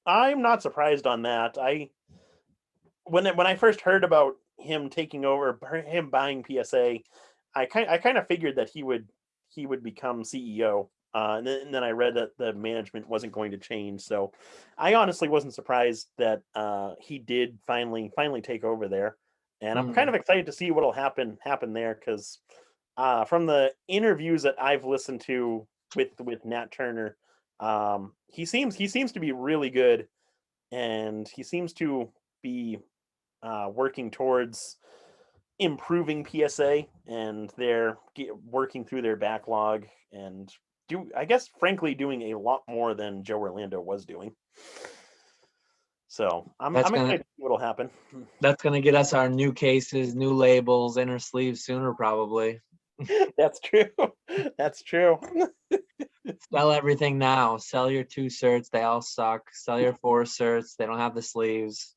not surprised on that. When I first heard about him taking over, him buying PSA, I kind of figured that he would become CEO. And then I read that the management wasn't going to change, so I honestly wasn't surprised that he did finally take over there, and I'm kind Mhm. of excited to see what'll happen there because from the interviews that I've listened to with Nat Turner, he seems to be really good, and he seems to be working towards improving PSA, and they're working through their backlog and I guess frankly doing a lot more than Joe Orlando was doing. So I'm That's I'm gonna excited to see what'll happen. that's gonna get us our new cases, new labels, inner sleeves sooner probably. That's true. That's true. Sell everything now. Sell your 2 certs, they all suck. Sell your 4 certs, they don't have the sleeves.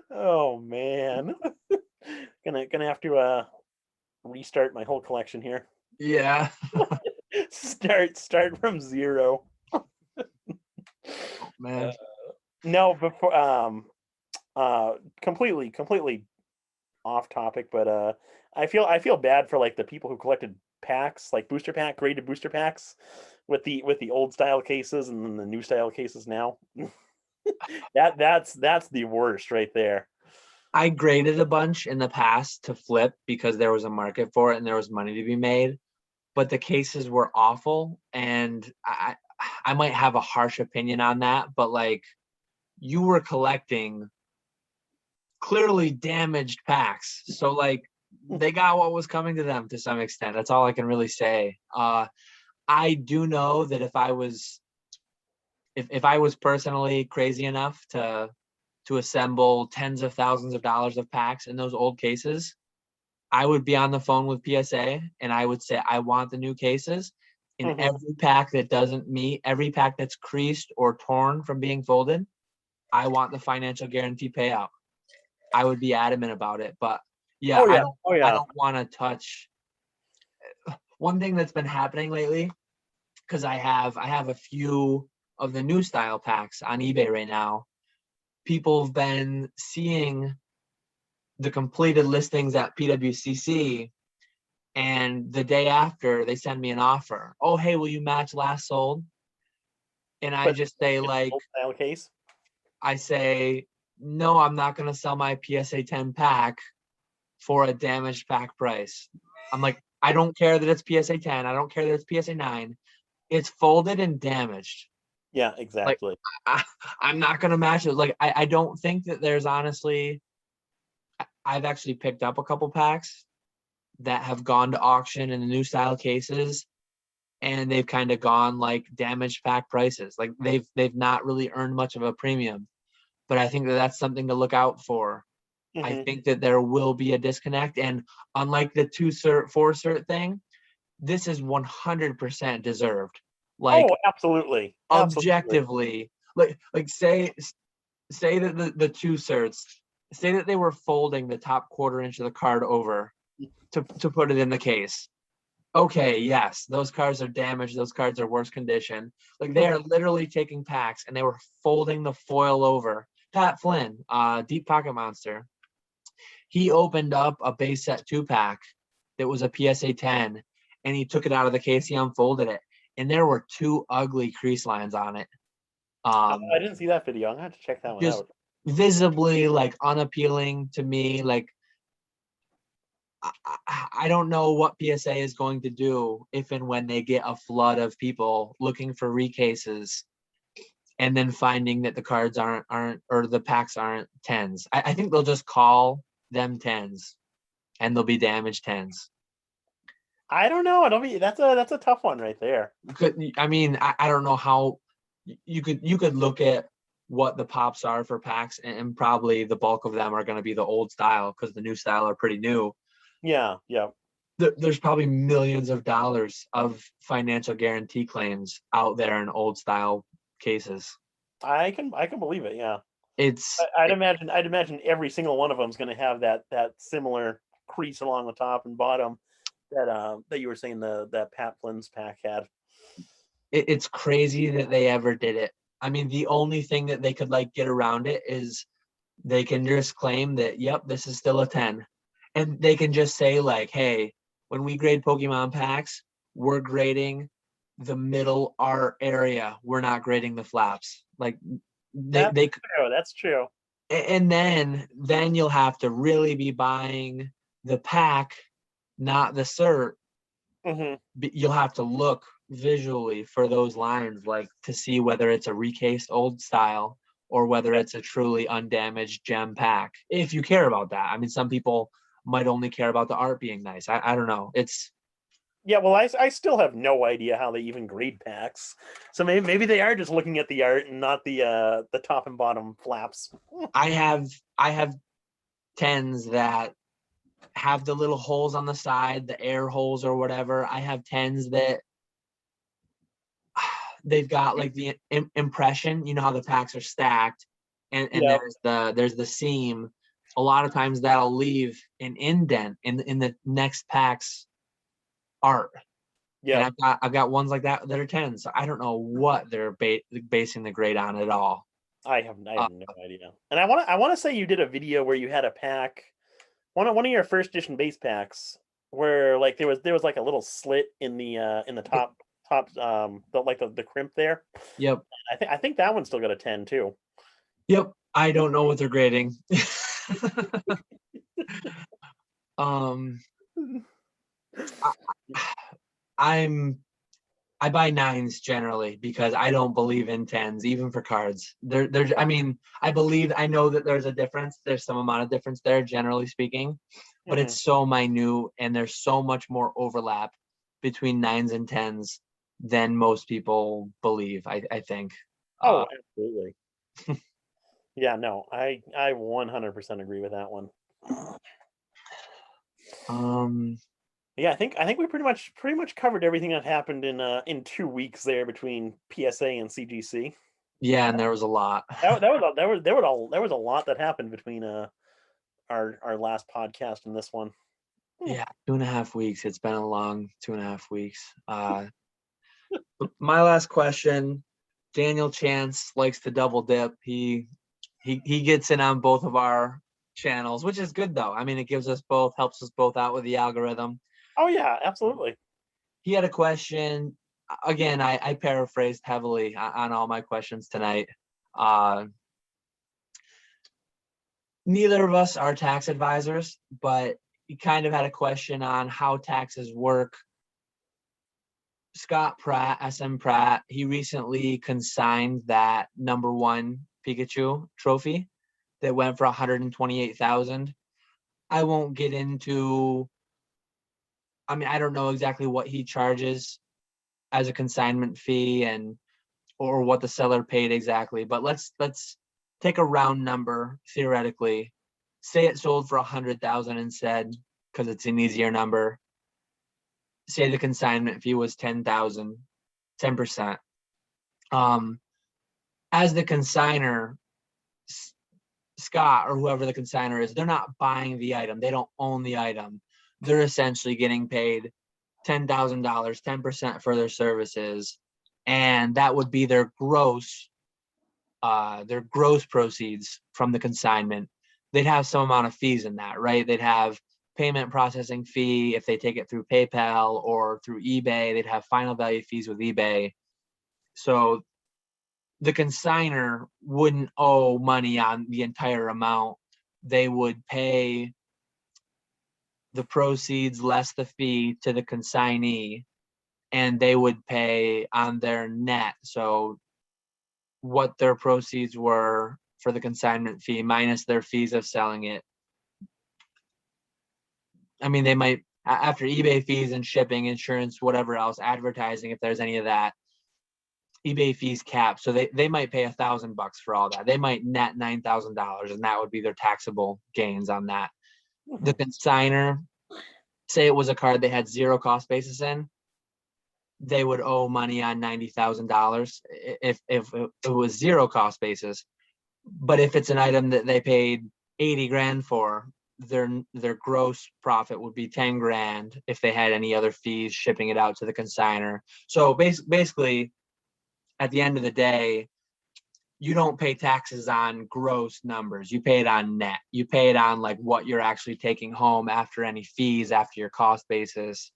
Oh man. Gonna have to restart my whole collection here. Yeah. Start from zero. Oh Uh, man. no, before uh completely off topic, but I feel bad for like the people who collected packs, like graded booster packs with the old style cases and then the new style cases now. That's the worst right there. I graded a bunch in the past to flip because there was a market for it and there was money to be made, but the cases were awful. And I might have a harsh opinion on that, but like you were collecting clearly damaged packs. So like they got what was coming to them to some extent. That's all I can really say. I do know that if I was personally crazy enough to assemble tens of thousands of dollars of packs in those old cases, I would be on the phone with PSA and I would say, I want the new cases. In Hmm. every pack that doesn't meet, every pack that's creased or torn from being folded, I want the financial guarantee payout. I would be adamant about it. But yeah, Oh I yeah. don't Oh I yeah. don't want to touch one thing that's been happening lately, because I have a few of the new style packs on eBay right now. People have been seeing the completed listings at PWCC, and the day after they send me an offer. Oh, hey, will you match last sold? And I But just say it's an like, old style case. I say, no, I'm not gonna sell my PSA 10 pack for a damaged pack price. I'm like, I don't care that it's PSA 10. I don't care that it's PSA 9. It's folded and damaged. Yeah, Like, exactly. I, I'm not gonna match it. Like, I don't think that there's honestly. I've actually picked up a couple packs that have gone to auction in the new style cases, and they've kind of gone like damaged pack prices. Like they've not really earned much of a premium. But I think that that's something to look out for. I Hmm. think that there will be a disconnect, and unlike the 2 cert 4 cert thing, this is 100% deserved. Like Oh, absolutely, absolutely. objectively, like say that the 2 certs, say that they were folding the top quarter inch of the card over to put it in the case. Okay, yes, those cards are damaged. Those cards are worse condition. Like they are literally taking packs and they were folding the foil over. Pat Flynn, Deep Pocket Monster, he opened up a base set 2 pack that was a PSA 10, and he took it out of the case. He unfolded it, and there were 2 ugly crease lines on it. I didn't see that video. I'm gonna have to check that one Just out. visibly like unappealing to me. Like I don't know what PSA is going to do if and when they get a flood of people looking for recases and then finding that the cards aren't or the packs aren't 10s. I think they'll just call them 10s and they'll be damaged 10s. I don't know. That's a tough one right there. I mean, I don't know how you could look at what the pops are for packs, and probably the bulk of them are going to be the old style because the new style are pretty new. Yeah. There's probably millions of dollars of financial guarantee claims out there in old style cases. I can believe it. Yeah. It's I'd imagine every single one of them is going to have that similar crease along the top and bottom that you were saying that Pat Flynn's pack had. it's crazy that they ever did it. I mean, the only thing that they could like get around it is they can just claim that, yep, this is still a 10. And they can just say like, hey, when we grade Pokemon packs, we're grading the middle art area. We're not grading the flaps. Like That's true. And then you'll have to really be buying the pack, not the cert. Mm-hmm. You'll have to look visually for those lines, like to see whether it's a recased old style or whether it's a truly undamaged gem pack. If you care about that. I mean, some people might only care about the art being nice. I don't know. Yeah, well, I still have no idea how they even grade packs. So maybe they are just looking at the art and not the top and bottom flaps. I have 10s that have the little holes on the side, the air holes or whatever. I have 10s that they've got like the impression, you know how the packs are stacked, and Yeah. there's the seam. A lot of times that'll leave an indent in the next pack's art. Yeah. And I've got ones like that are 10. So I don't know what they're basing the grade on at all. I have no idea. And I want to say you did a video where you had a pack, one of your first edition base packs, where like there was like a little slit in the top the crimp there. Yep. I think that one still got a 10 too. Yep. I don't know what they're grading. I buy 9s generally because I don't believe in 10s, even for cards. I mean, I know that there's a difference. There's some amount of difference there, generally speaking, but it's so minute and there's so much more overlap between 9s and 10s than most people believe, I think. Oh, absolutely. Yeah, no, I 100% agree with that one. Yeah, I think we pretty much covered everything that happened in 2 weeks there between PSA and CGC. Yeah, and there was a lot. There was a lot that happened between our last podcast and this one. Yeah, 2.5 weeks. It's been a long 2.5 weeks. My last question, Daniel Chance likes to double dip. He gets in on both of our channels, which is good though. I mean, it helps us both out with the algorithm. Oh yeah, absolutely. He had a question. Again, I paraphrased heavily on all my questions tonight. Neither of us are tax advisors, but he kind of had a question on how taxes work. Scott Pratt, SM Pratt, he recently consigned that #1 Pikachu trophy that went for $128,000. I won't get into, I mean, I don't know exactly what he charges as a consignment fee or what the seller paid exactly, but let's take a round number theoretically. Say it sold for 100,000 instead, because it's an easier number. Say the consignment fee was 10,000, 10%. As the consigner, Scott or whoever the consigner is, they're not buying the item. They don't own the item. They're essentially getting paid $10,000, 10% for their services, and that would be their gross proceeds from the consignment. They'd have some amount of fees in that, right? They'd have payment processing fee. If they take it through PayPal or through eBay, they'd have final value fees with eBay. So the consignor wouldn't owe money on the entire amount. They would pay the proceeds less the fee to the consignee, and they would pay on their net. So what their proceeds were for the consignment fee minus their fees of selling it. I mean, they might, after eBay fees and shipping, insurance, whatever else, advertising, if there's any of that, eBay fees cap. So they might pay $1,000 for all that. They might net $9,000, and that would be their taxable gains on that. The consigner, say it was a card they had zero cost basis in, they would owe money on $90,000 if it was zero cost basis. But if it's an item that they paid 80 grand for, their gross profit would be 10 grand if they had any other fees shipping it out to the consigner. So basically, at the end of the day, you don't pay taxes on gross numbers. You pay it on net. You pay it on like what you're actually taking home after any fees, after your cost basis.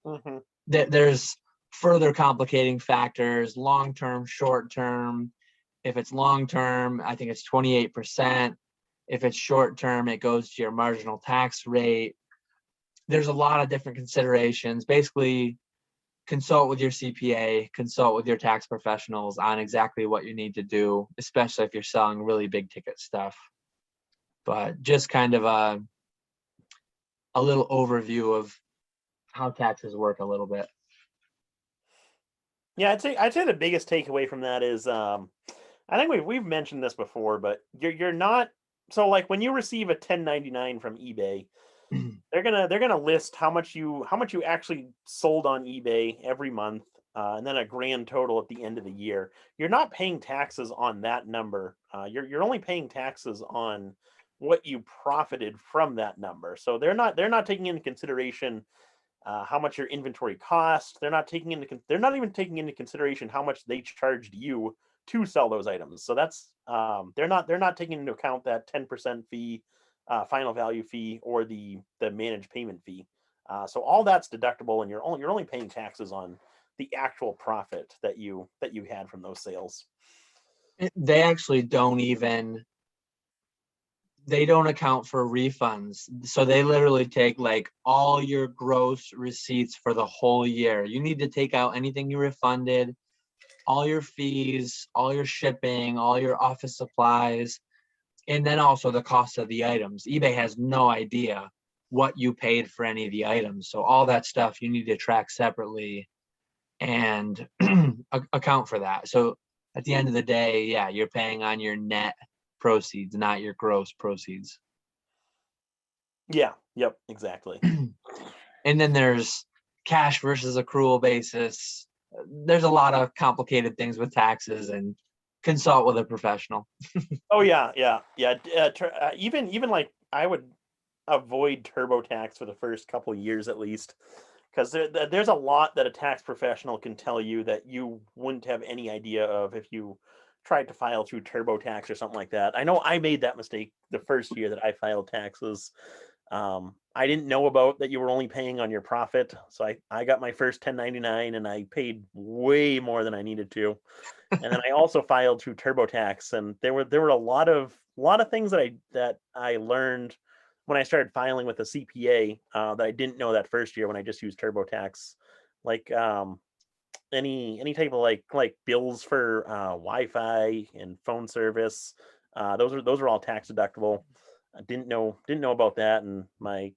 Mm-hmm. There's further complicating factors, long-term, short-term. If it's long-term, I think it's 28%. If it's short-term, it goes to your marginal tax rate. There's a lot of different considerations. Basically, consult with your CPA, consult with your tax professionals on exactly what you need to do, especially if you're selling really big ticket stuff. But just kind of a little overview of how taxes work a little bit. Yeah, I'd say the biggest takeaway from that is I think we've mentioned this before, but you're not, so like when you receive a 1099 from eBay, they're gonna list how much you actually sold on eBay every month, and then a grand total at the end of the year. You're not paying taxes on that number. You're only paying taxes on what you profited from that number. So they're not taking into consideration how much your inventory cost. They're not even taking into consideration how much they charged you to sell those items. So that's they're not taking into account that 10% fee, final value fee, or the managed payment fee. So all that's deductible, and you're only paying taxes on the actual profit that you had from those sales. They actually don't account for refunds. So they literally take like all your gross receipts for the whole year. You need to take out anything you refunded, all your fees, all your shipping, all your office supplies, and then also the cost of the items. eBay has no idea what you paid for any of the items. So all that stuff you need to track separately and account for that. So at the end of the day, yeah, you're paying on your net proceeds, not your gross proceeds. Yeah, yep, exactly. And then there's cash versus accrual basis. There's a lot of complicated things with taxes, and consult with a professional. Oh yeah. Even like I would avoid TurboTax for the first couple of years at least, because there's a lot that a tax professional can tell you that you wouldn't have any idea of if you tried to file through TurboTax or something like that. I know I made that mistake the first year that I filed taxes. I didn't know about that you were only paying on your profit, so I got my first 1099 and I paid way more than I needed to. And then I also filed through TurboTax, and there were a lot of things that I learned when I started filing with a CPA that I didn't know that first year when I just used TurboTax, like any type of like bills for Wi-Fi and phone service. Those are all tax deductible. I didn't know about that, and my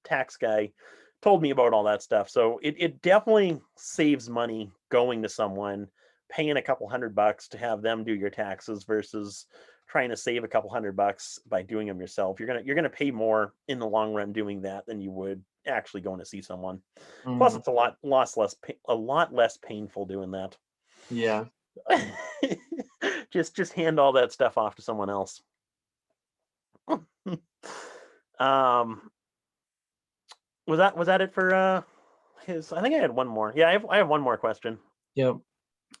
tax guy told me about all that stuff. So it definitely saves money going to someone, paying a couple $100 to have them do your taxes versus trying to save a couple $100 by doing them yourself. You're gonna pay more in the long run doing that than you would actually going to see someone. Plus, it's a lot less painful doing that. Yeah. Just hand all that stuff off to someone else. um, was that it for his? I think I had one more. Yeah, I have one more question. Yep.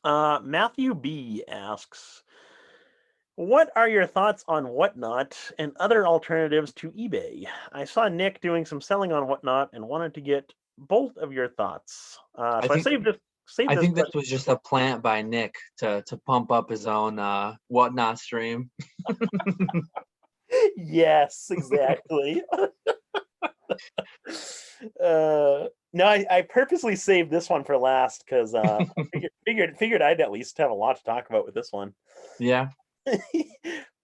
Matthew B asks, What are your thoughts on Whatnot and other alternatives to eBay? I saw Nick doing some selling on Whatnot and wanted to get both of your thoughts. I So I think saved I this think this question. was just a plant by Nick to pump up his own whatnot stream. Yes, exactly. No, I purposely saved this one for last because figured I'd at least have a lot to talk about with this one. Yeah.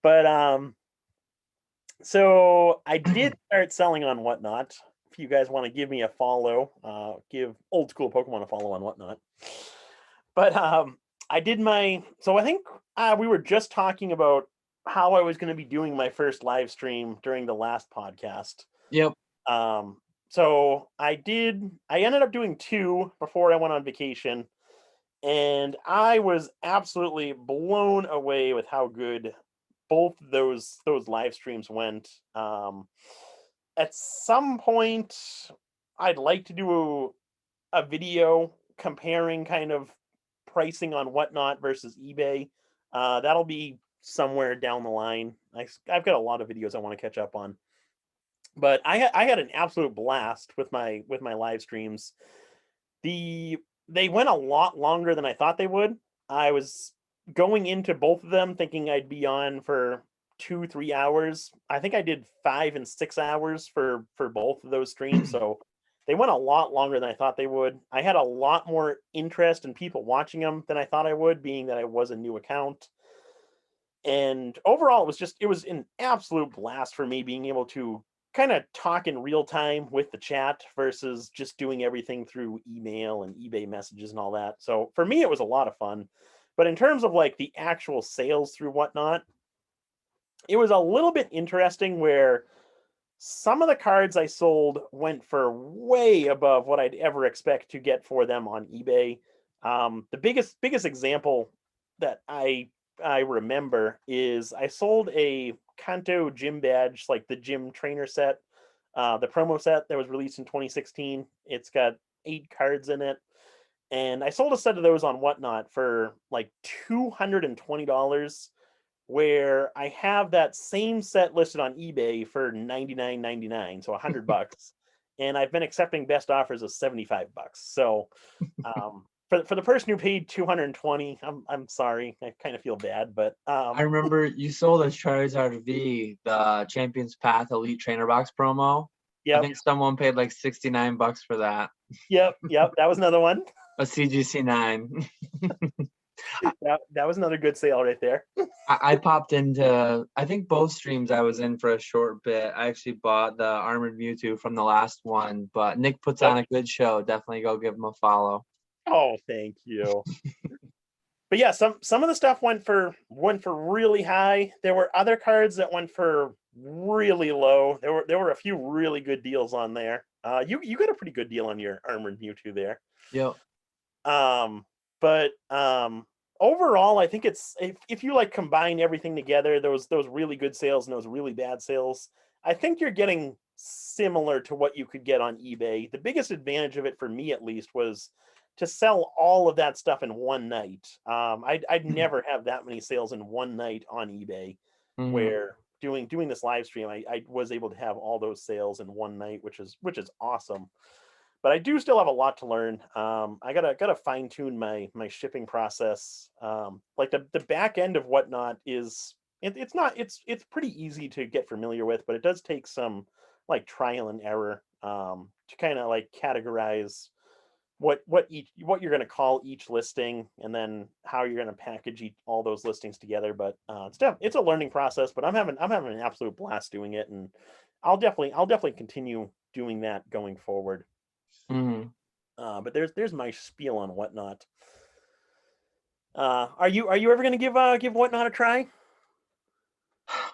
But so I did start selling on Whatnot. If you guys want to give me a follow, give Old School Pokemon a follow on Whatnot. But I did my so I think we were just talking about how I was going to be doing my first live stream during the last podcast. Yep. Um, so I ended up doing two before I went on vacation, and I was absolutely blown away with how good both those live streams went. At some point, I'd like to do a video comparing kind of pricing on Whatnot versus eBay. That'll be somewhere down the line. I've got a lot of videos I want to catch up on, but I had an absolute blast with my live streams. They went a lot longer than I thought they would. I was going into both of them thinking I'd be on for 2-3 hours. I think I did 5 and 6 hours for both of those streams. So they went a lot longer than I thought they would. I had a lot more interest in people watching them than I thought I would, being that I was a new account. And overall, it was an absolute blast for me being able to kind of talk in real time with the chat versus just doing everything through email and eBay messages and all that. So for me, it was a lot of fun. But in terms of like the actual sales through Whatnot, it was a little bit interesting where some of the cards I sold went for way above what I'd ever expect to get for them on eBay. The biggest example that I remember is I sold a Kanto gym badge, like the gym trainer set, the promo set that was released in 2016. It's got 8 cards in it, and I sold a set of those on Whatnot for like $220, where I have that same set listed on eBay for $99.99, so $100, and I've been accepting best offers of $75. So for the person who paid 220, I'm sorry, I kind of feel bad, but I remember you sold a Charizard V, the Champions Path Elite Trainer Box promo. I yep, think someone paid like $69 for that. yep, that was another one. A CGC 9. That was another good sale right there. I popped into, I think both streams I was in for a short bit. I actually bought the Armored Mewtwo from the last one, but Nick puts Yep. on a good show. Definitely go give him a follow. Oh, thank you. But yeah, some of the stuff went for really high. There were other cards that went for really low. There were a few really good deals on there. You got a pretty good deal on your Armored Mewtwo there. Yep. But overall, I think it's if you like combine everything together, those really good sales and those really bad sales, I think you're getting similar to what you could get on eBay. The biggest advantage of it for me, at least, was to sell all of that stuff in one night. I'd never have that many sales in one night on eBay, Mhm. where doing this live stream, I was able to have all those sales in one night, which is awesome. But I do still have a lot to learn. I gotta fine tune my shipping process. Like the back end of Whatnot it's not it's pretty easy to get familiar with, but it does take some like trial and error to kind of like categorize what you're going to call each listing, and then how you're going to package all those listings together. But it's a learning process. But I'm having an absolute blast doing it, and I'll definitely continue doing that going forward. Mhm. But there's my spiel on Whatnot. Are you ever going to give Whatnot a try?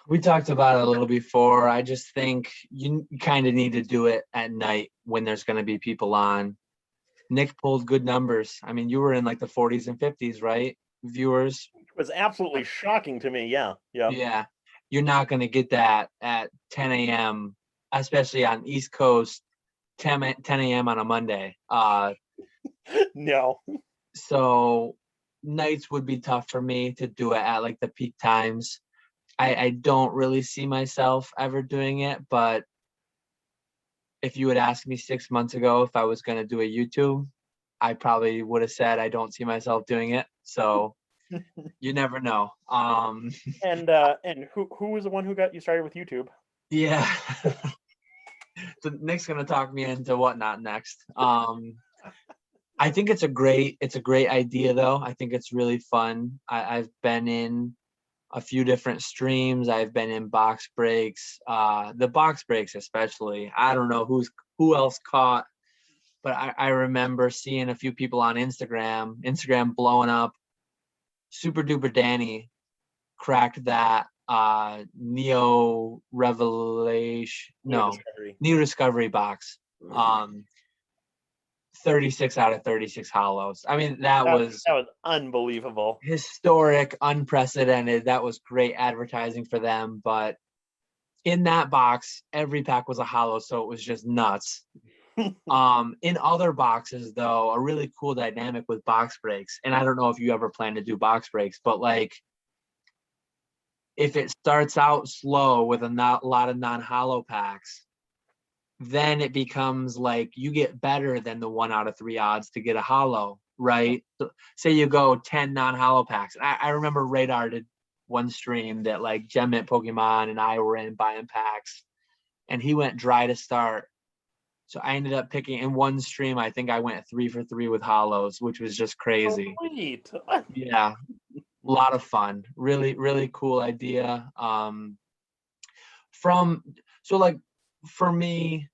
We talked about it a little before. I just think you kind of need to do it at night when there's going to be people on. Nick pulled good numbers. I mean, you were in like the 40s and 50s, right? Viewers. It was absolutely shocking to me. Yeah, yeah. Yeah. You're not going to get that at 10 a.m., especially on East Coast, 10 a.m. on a Monday. No. So nights would be tough for me to do it at like the peak times. I don't really see myself ever doing it, but if you had asked me 6 months ago if I was going to do a YouTube, I probably would have said I don't see myself doing it. So you never know. And who was the one who got you started with YouTube? Yeah. So Nick's gonna talk me into whatnot next. I think it's a great idea though. I think it's really fun. I've been in a few different streams. I've been in box breaks. The box breaks especially. I don't know who else caught, but I remember seeing a few people on Instagram blowing up. Super Duper Danny cracked that Discovery. Neo Discovery box. 36 out of 36 hollows. I mean, that was That was unbelievable. historic, unprecedented. That was great advertising for them. But in that box, every pack was a hollow, so it was just nuts. In other boxes, though, a really cool dynamic with box breaks, and I don't know if you ever plan to do box breaks, but like if it starts out slow with a lot of non-hollow packs, then it becomes like you get better than the 1 out of 3 odds to get a hollow, right? So say you go 10 non-hollow packs. I remember Radar did one stream that like Gem Mint Pokemon and I were in buying packs, and he went dry to start. So I ended up picking in one stream. I think I went 3 for 3 with hollows, which was just crazy. Sweet. Yeah, a lot of fun. Really, really cool idea. From so like for me,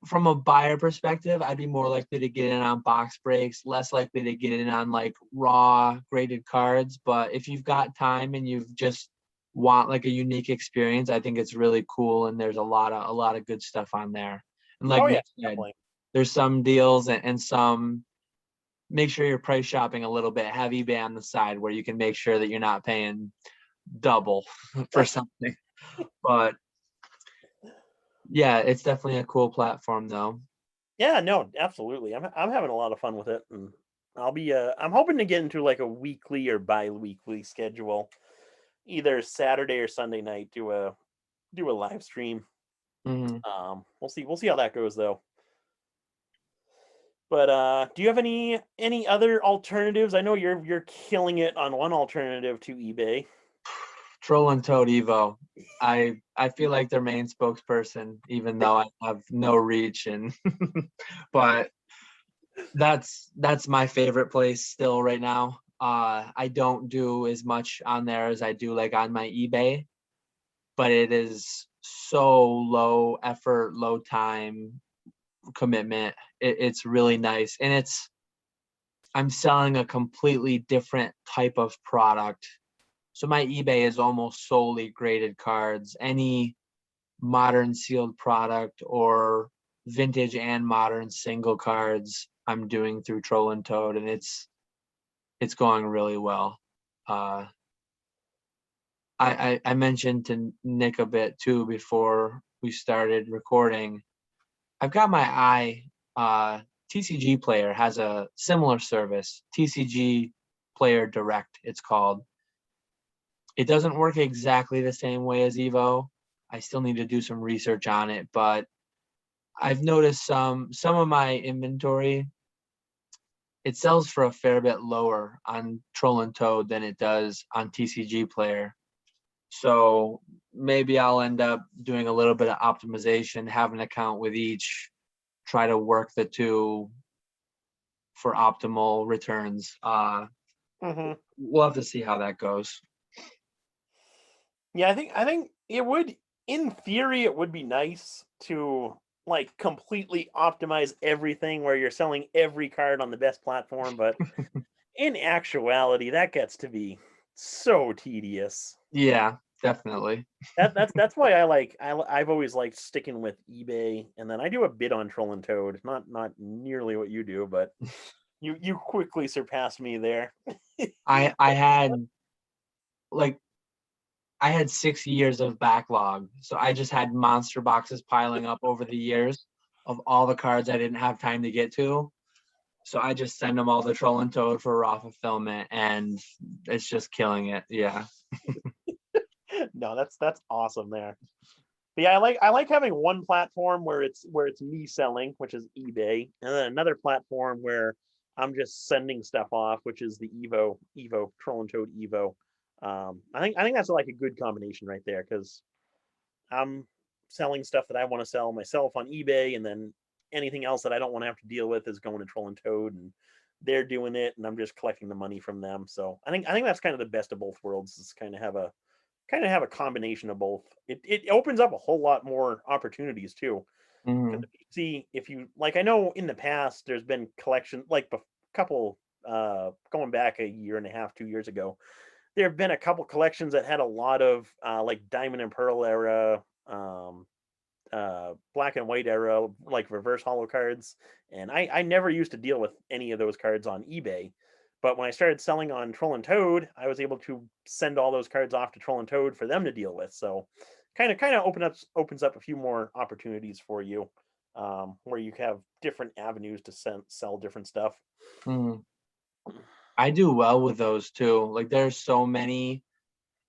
from a buyer perspective, I'd be more likely to get in on box breaks, less likely to get in on like raw graded cards. But if you've got time and you've just want like a unique experience, I think it's really cool. And there's a lot of good stuff on there. And like Oh yeah, Nick said, definitely. there's some deals and some make sure you're price shopping a little bit, have eBay on the side where you can make sure that you're not paying double for something. But yeah, it's definitely a cool platform though. Yeah, no, absolutely. I'm having a lot of fun with it, and I'm hoping to get into like a weekly or bi-weekly schedule, either Saturday or Sunday night. Do a live stream. Mhm. We'll see how that goes though. But do you have any other alternatives? I know you're killing it on one alternative to eBay. Troll and Toad Evo. I feel like their main spokesperson, even though I have no reach and but that's my favorite place still right now. I don't do as much on there as I do like on my eBay, but it is so low effort, low time commitment. It's really nice. And I'm selling a completely different type of product. So my eBay is almost solely graded cards. Any modern sealed product or vintage and modern single cards I'm doing through Troll and Toad, and it's going really well. I mentioned to Nick a bit too before we started recording. I've got my eye. TCG Player has a similar service, TCG Player Direct, it's called. It doesn't work exactly the same way as Evo. I still need to do some research on it, but I've noticed some of my inventory, it sells for a fair bit lower on Troll and Toad than it does on TCG Player. So maybe I'll end up doing a little bit of optimization, have an account with each, try to work the two for optimal returns. Mhm. We'll have to see how that goes. Yeah, I think it would, in theory, it would be nice to like completely optimize everything where you're selling every card on the best platform, but in actuality, that gets to be so tedious. Yeah, definitely. That's why I've always liked sticking with eBay, and then I do a bit on Troll and Toad. Not nearly what you do, but you quickly surpassed me there. I had like I had 6 years of backlog. So I just had monster boxes piling up over the years of all the cards I didn't have time to get to. So I just send them all to Troll and Toad for raw fulfillment, and it's just killing it. Yeah. No, that's awesome there. But yeah, I like having one platform where it's me selling, which is eBay, and then another platform where I'm just sending stuff off, which is the Evo Troll and Toad Evo. I think that's like a good combination right there because I'm selling stuff that I want to sell myself on eBay, and then anything else that I don't want to have to deal with is going to Troll and Toad, and they're doing it, and I'm just collecting the money from them. So I think that's kind of the best of both worlds. Is kind of have a combination of both. It opens up a whole lot more opportunities too. Because Mhm. if you see, if you like, I know in the past there's been collection like a couple going back a year and a half, 2 years ago. There have been a couple collections that had a lot of like Diamond and Pearl era, Black and White era, like reverse holo cards, and I never used to deal with any of those cards on eBay. But when I started selling on Troll and Toad, I was able to send all those cards off to Troll and Toad for them to deal with. So, kind of opens up a few more opportunities for you, where you have different avenues to sell different stuff. Mhm. I do well with those too. Like there's so many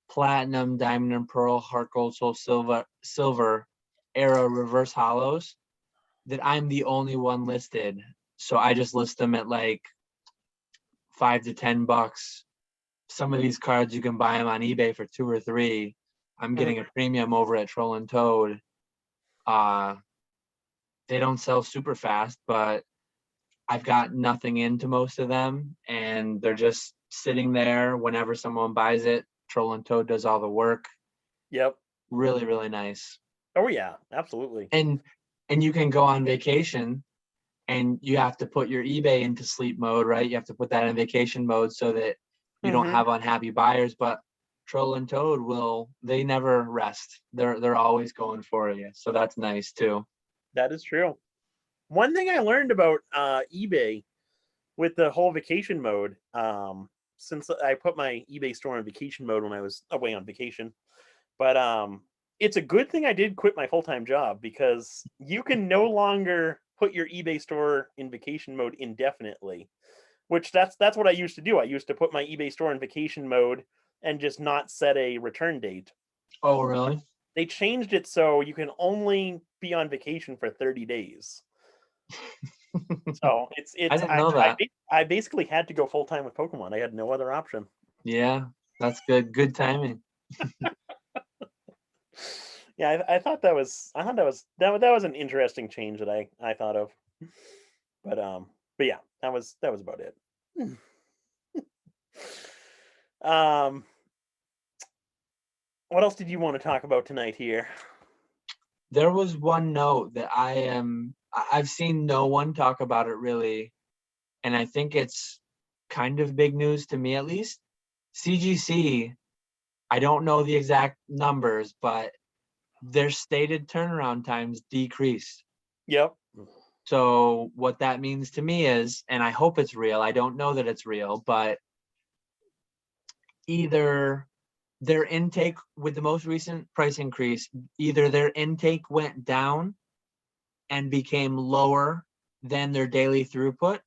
platinum, diamond and pearl, heart gold, soul silver era reverse hollows that I'm the only one listed. So I just list them at like $5 to $10. Some of these cards you can buy them on eBay for 2 or 3. I'm Mhm. getting a premium over at Troll and Toad. Uh, they don't sell super fast, but I've got nothing into most of them, and they're just sitting there whenever someone buys it. Troll and Toad does all the work. Yep. Really, really nice. Oh yeah, absolutely. And you can go on vacation and you have to put your eBay into sleep mode, right? You have to put that in vacation mode so that you don't Hmm. have unhappy buyers. But Troll and Toad they never rest. They're always going for you. So that's nice too. That is true. One thing I learned about eBay with the whole vacation mode, since I put my eBay store on vacation mode when I was away on vacation, but it's a good thing I did quit my full time job because you can no longer put your eBay store in vacation mode indefinitely. Which that's what I used to do. I used to put my eBay store in vacation mode and just not set a return date. Oh, really? They changed it so you can only be on vacation for 30 days. So it's I it's didn't I know I, that. I basically had to go full time with Pokemon. I had no other option. Yeah, that's good. Good timing. Yeah, I thought that was an interesting change that I thought of. But yeah, that was about it. Um, what else did you want to talk about tonight here? There was one note that I've seen no one talk about it really, and I think it's kind of big news to me at least. CGC, I don't know the exact numbers, but their stated turnaround times decreased. Yep. So what that means to me is, and I hope it's real, I don't know that it's real, but either their intake with the most recent price increase, either their intake went down and became lower than their daily throughput,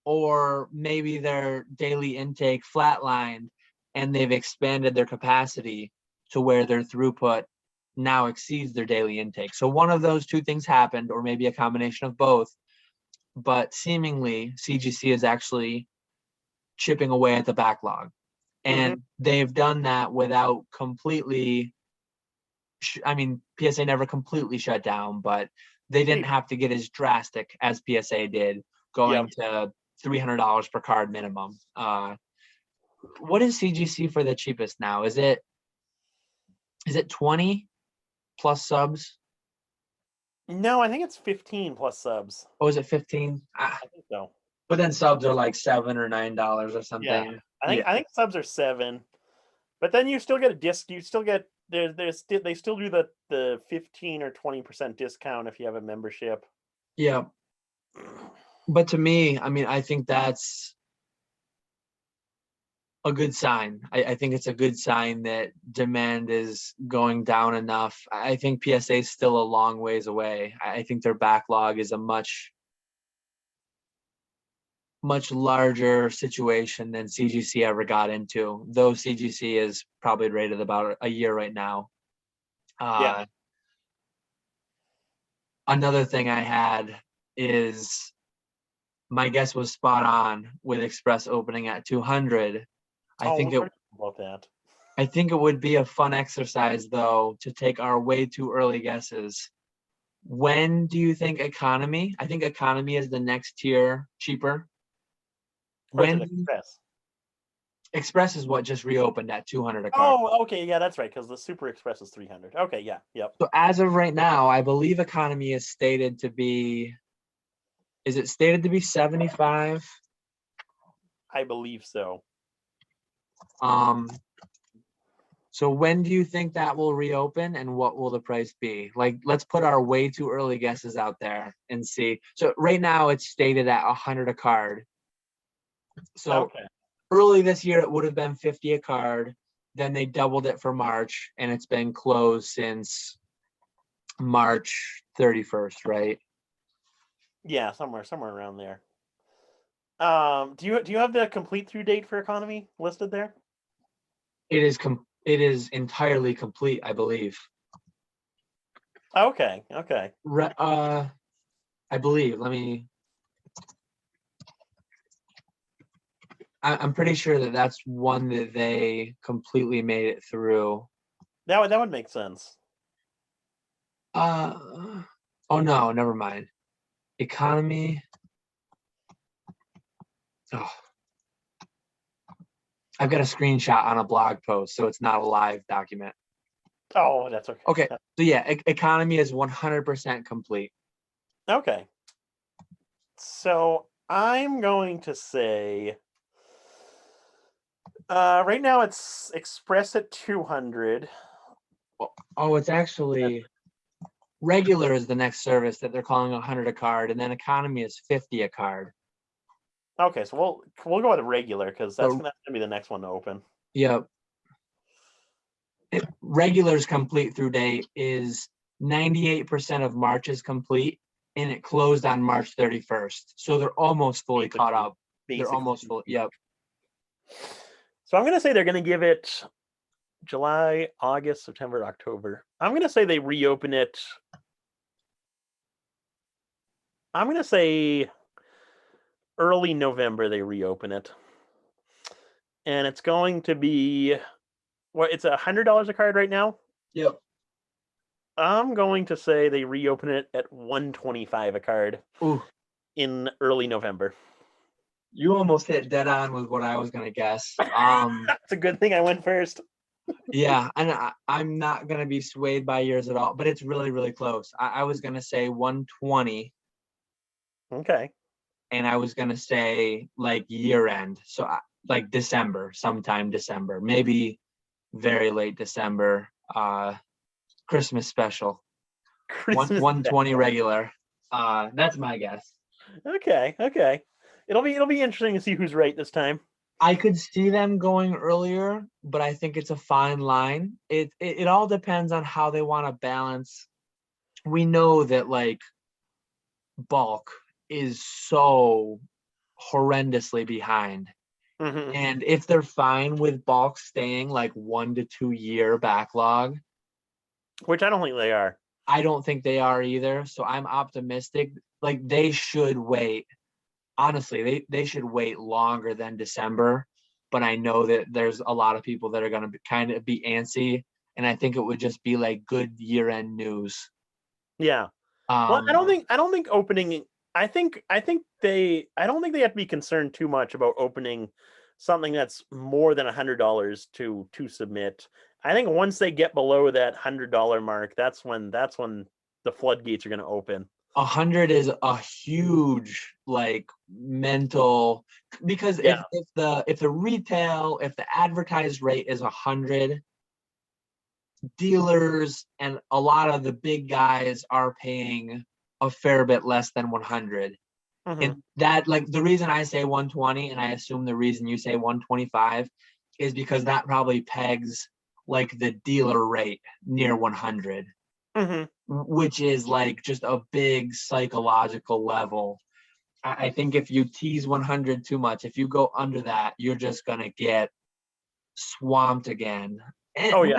or maybe their daily intake flatlined and they've expanded their capacity to where their throughput now exceeds their daily intake. So one of those two things happened, or maybe a combination of both. But seemingly, CGC is actually chipping away at the backlog. Hmm. And they've done that without completely, I mean, PSA never completely shut down, but they didn't have to get as drastic as PSA did, Yep. going to $300 per card minimum. What is CGC for the cheapest now? Is it 20 plus subs? No, I think it's 15 plus subs. Or is it 15? I think so. But then subs are like $7 or $9 or Yeah. something. I Yeah. think I think subs are 7. But then you still get a disc. You still get they still do the 15 or 20% discount if you have a membership. Yeah. But to me, I mean, I think that's a good sign. I think it's a good sign that demand is going down enough. I think PSA is still a long ways away. I think their backlog is a much much larger situation than CGC ever got into, though CGC is probably rated about a year right now. Yeah. Another thing I had is my guess was spot on with Express opening at 200. I Oh, think what it do you think about that? I think it would be a fun exercise though to take our way too early guesses. When do you think economy? I think economy is the next tier cheaper. Or is it When Express? Express is what just reopened at 200 a card. Oh, okay, yeah, that's right, because the Super Express is 300. Okay, yeah, yep. So as of right now, I believe economy is stated to be, is it stated to be 75? I believe so. So when do you think that will reopen and what will the price be? Like, let's put our way too early guesses out there and see. So right now it's stated at 100 a card. So Okay. early this year it would have been 50 a card. Then they doubled it for March and it's been closed since March 31st, right? Yeah, somewhere around there. Do you have the complete through date for economy listed there? It is entirely complete, I believe. Okay, okay. I believe. I'm pretty sure that that's one that they completely made it through. That would make sense. Oh no, never mind. Economy. Oh, I've got a screenshot on a blog post, so it's not a live document. Oh, that's okay. Okay, so yeah, economy is 100% complete. Okay. So I'm going to say right now it's Express at 200. Oh, it's actually regular is the next service that they're calling 100 a card, and then economy is 50 a card. Okay, so we'll go with regular because that's So gonna be the next one to open. yeah, regular's complete through date is 98% of March is complete, and it closed on March 31st. So they're almost fully caught up. They're almost full. Yep. So I'm gonna say they're gonna give it July, August, September, October. I'm gonna say they reopen it. I'm gonna say early November they reopen it, and it's going to be what? It's $100 a card right now. Yep. I'm going to say they reopen it at 125 a card. Ooh. In early November. You almost hit dead on with what I was gonna guess. It's a good thing I went first. Yeah, and I'm not gonna be swayed by yours at all, but it's really, really close. I was gonna say 120. Okay. And I was gonna say like year end, so like December, sometime December, maybe very late December. Christmas special. Christmas 120 regular. That's my guess. Okay. It'll be interesting to see who's right this time. I could see them going earlier, but I think it's a fine line. It all depends on how they want to balance. We know that like bulk is so horrendously behind. Mm-hmm. And if they're fine with bulk staying like 1 to 2 year backlog, Which I don't think they are. I don't think they are either. So I'm optimistic. Like they should wait. Honestly, they should wait longer than December. But I know that there's a lot of people that are going to kind of be antsy. And I think it would just be like good year end news. Yeah. Well, I don't think opening. I don't think they have to be concerned too much about opening something that's more than $100 to submit. I think once they get below that $100 mark, that's when the floodgates are going to open. 100 is a huge like mental, because Yeah. if the retail, if the advertised rate is 100, dealers and a lot of the big guys are paying a fair bit less than 100. Mm-hmm. And that, like, the reason I say 120, and I assume the reason you say 125 is because that probably pegs like the dealer rate near 100. Mm-hmm. Which is like just a big psychological level. I think if you tease 100 too much, if you go under that, you're just gonna get swamped again. And Oh yeah,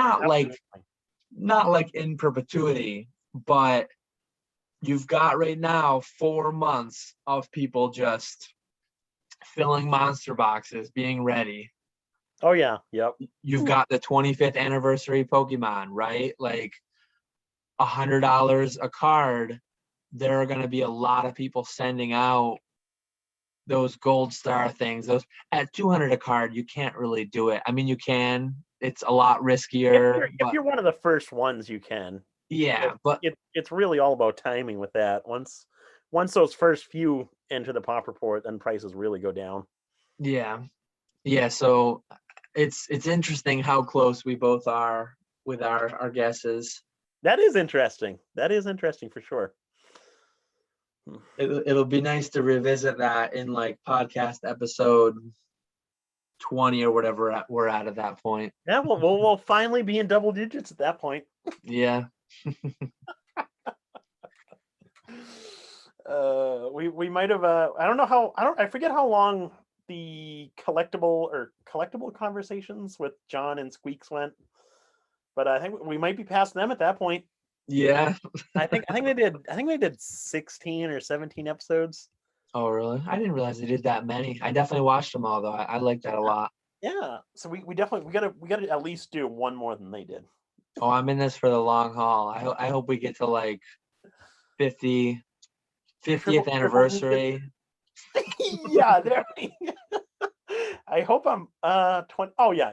not like in perpetuity, but you've got right now 4 months of people just filling monster boxes, being ready. oh yeah, yep. You've got the 25th anniversary Pokemon, right? Like $100 a card. There are going to be a lot of people sending out those gold star things. Those at 200 a card, you can't really do it. I mean, you can. It's a lot riskier, If but you're one of the first ones, you can. yeah, but It's really all about timing with that. Once those first few enter the pop report, then prices really go down. yeah, yeah. So it's interesting how close we both are with our guesses. That is interesting. That is interesting for sure. It'll be nice to revisit that in like podcast episode 20 or whatever we're at that point. Yeah, we'll finally be in double digits at that point. Yeah. We might have I forget how long the collectible conversations with John and Squeaks went, but I think we might be past them at that point. Yeah. I think they did 16 or 17 episodes. Oh, really? I didn't realize they did that many. I definitely watched them all though. I like that a lot. Yeah, so we definitely we gotta at least do one more than they did. Oh, I'm in this for the long haul. I hope we get to like 50, 50th anniversary. Yeah, there. I hope I'm 20. Oh yeah.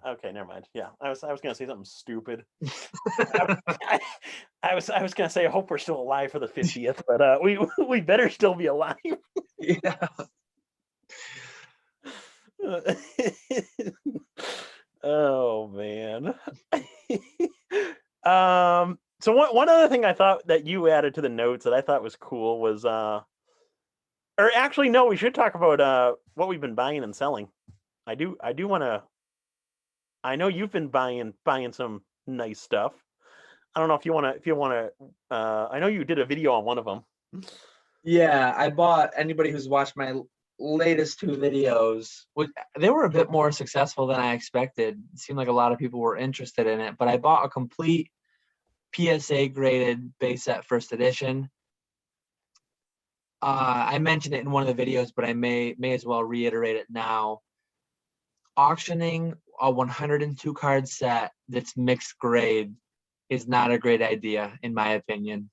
Okay, never mind. Yeah, I was gonna say something stupid. I was gonna say I hope we're still alive for the 50th, but we better still be alive. Yeah. Oh man. So one other thing I thought that you added to the notes that I thought was cool was or actually no, we should talk about what we've been buying and selling. I do want to. I know you've been buying some nice stuff. I don't know if you want to. I know you did a video on one of them. Yeah, I bought anybody who's watched my latest 2 videos, which they were a bit more successful than I expected. It seemed like a lot of people were interested in it, but I bought a complete PSA graded base set first edition. I mentioned it in one of the videos, but I may as well reiterate it now. Auctioning a 102 card set that's mixed grade is not a great idea, in my opinion.